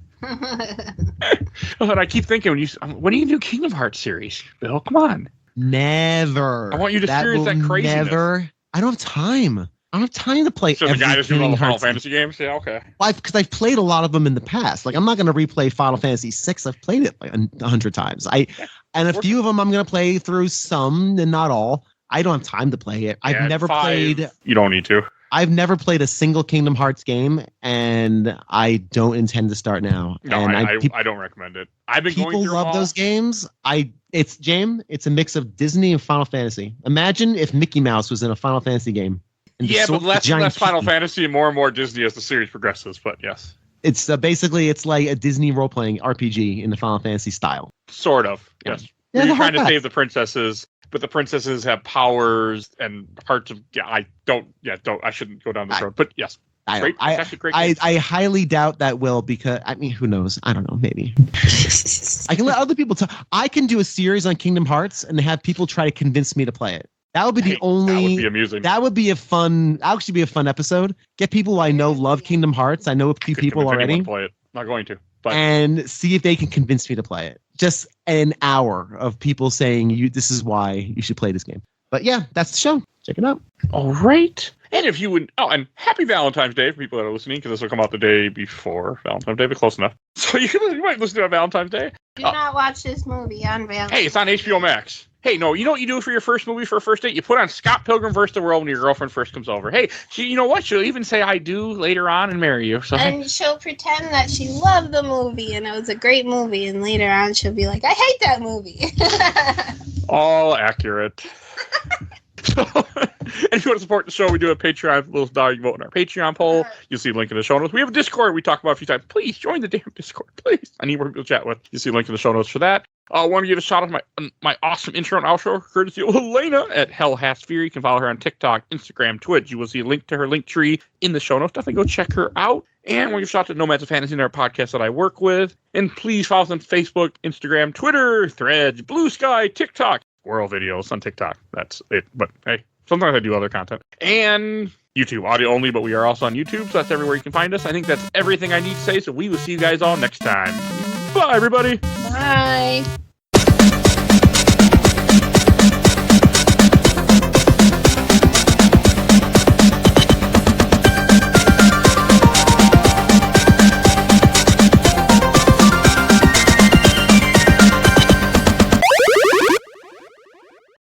But I keep thinking when are you do Kingdom Hearts series, Bill? Come on. Never. I want you to experience that craziness. Never. I don't have time. I don't have time to play. So the guy that's doing all the Final Fantasy games, yeah, okay. Well, because I've played a lot of them in the past. Like I'm not going to replay Final Fantasy VI. I've played it like 100 times. And a few of them I'm going to play through some and not all. I don't have time to play it. I've never played. You don't need to. I've never played a single Kingdom Hearts game, and I don't intend to start now. No, and I don't recommend it. I've been people going through love those games. It's a mix of Disney and Final Fantasy. Imagine if Mickey Mouse was in a Final Fantasy game. Yeah, but less and less Final key. Fantasy and more Disney as the series progresses. But yes, It's basically it's like a Disney role playing RPG in the Final Fantasy style. sort of. Yes, Yeah, where you're the trying to whole save the princesses, but the princesses have powers and parts of. Yeah, I shouldn't go down this road. But yes, great. It's actually great. I highly doubt that will, because I mean, who knows? I don't know. Maybe I can let other people talk. I can do a series on Kingdom Hearts and have people try to convince me to play it. That would be the only. That would be amusing. That would be a fun. Actually, be a fun episode. Get people I know love Kingdom Hearts. I know a few people Convince anyone already, to play it. Not going to, but and see if they can convince me to play it. Just an hour of people saying this is why you should play this game. But yeah, that's the show. Check it out. all right. And if you would, and happy Valentine's Day for people that are listening, because this will come out the day before Valentine's Day, but close enough. So you might listen to it on Valentine's Day. Do not watch this movie on Valentine's. Hey, it's on HBO Max. Hey, no, you know what you do for your first movie for a first date? You put on Scott Pilgrim vs. the World when your girlfriend first comes over. Hey, you know what? She'll even say I do later on and marry you. So And she'll pretend that she loved the movie and it was a great movie, and later on she'll be like, I hate that movie. all accurate. So, and if you want to support the show, we do a Patreon. Little dog, you vote in our Patreon poll. You'll see a link in the show notes. We have a Discord we talk about a few times. Please join the damn Discord, please. I need more people to chat with. You'll see a link in the show notes for that. I want to give a shout out to my awesome intro and outro, courtesy of Elena at Hell Has Fear. You can follow her on TikTok, Instagram, Twitch. You will see a link to her link tree in the show notes. Definitely go check her out. And we'll give a shout out to Nomads of Fantasy, our podcast that I work with. And please follow us on Facebook, Instagram, Twitter, Threads, Blue Sky, TikTok. World videos on TikTok. That's it. But hey, sometimes I do other content. And YouTube, audio only, but we are also on YouTube, so that's everywhere you can find us. I think that's everything I need to say, so we will see you guys all next time. Bye, everybody. Bye.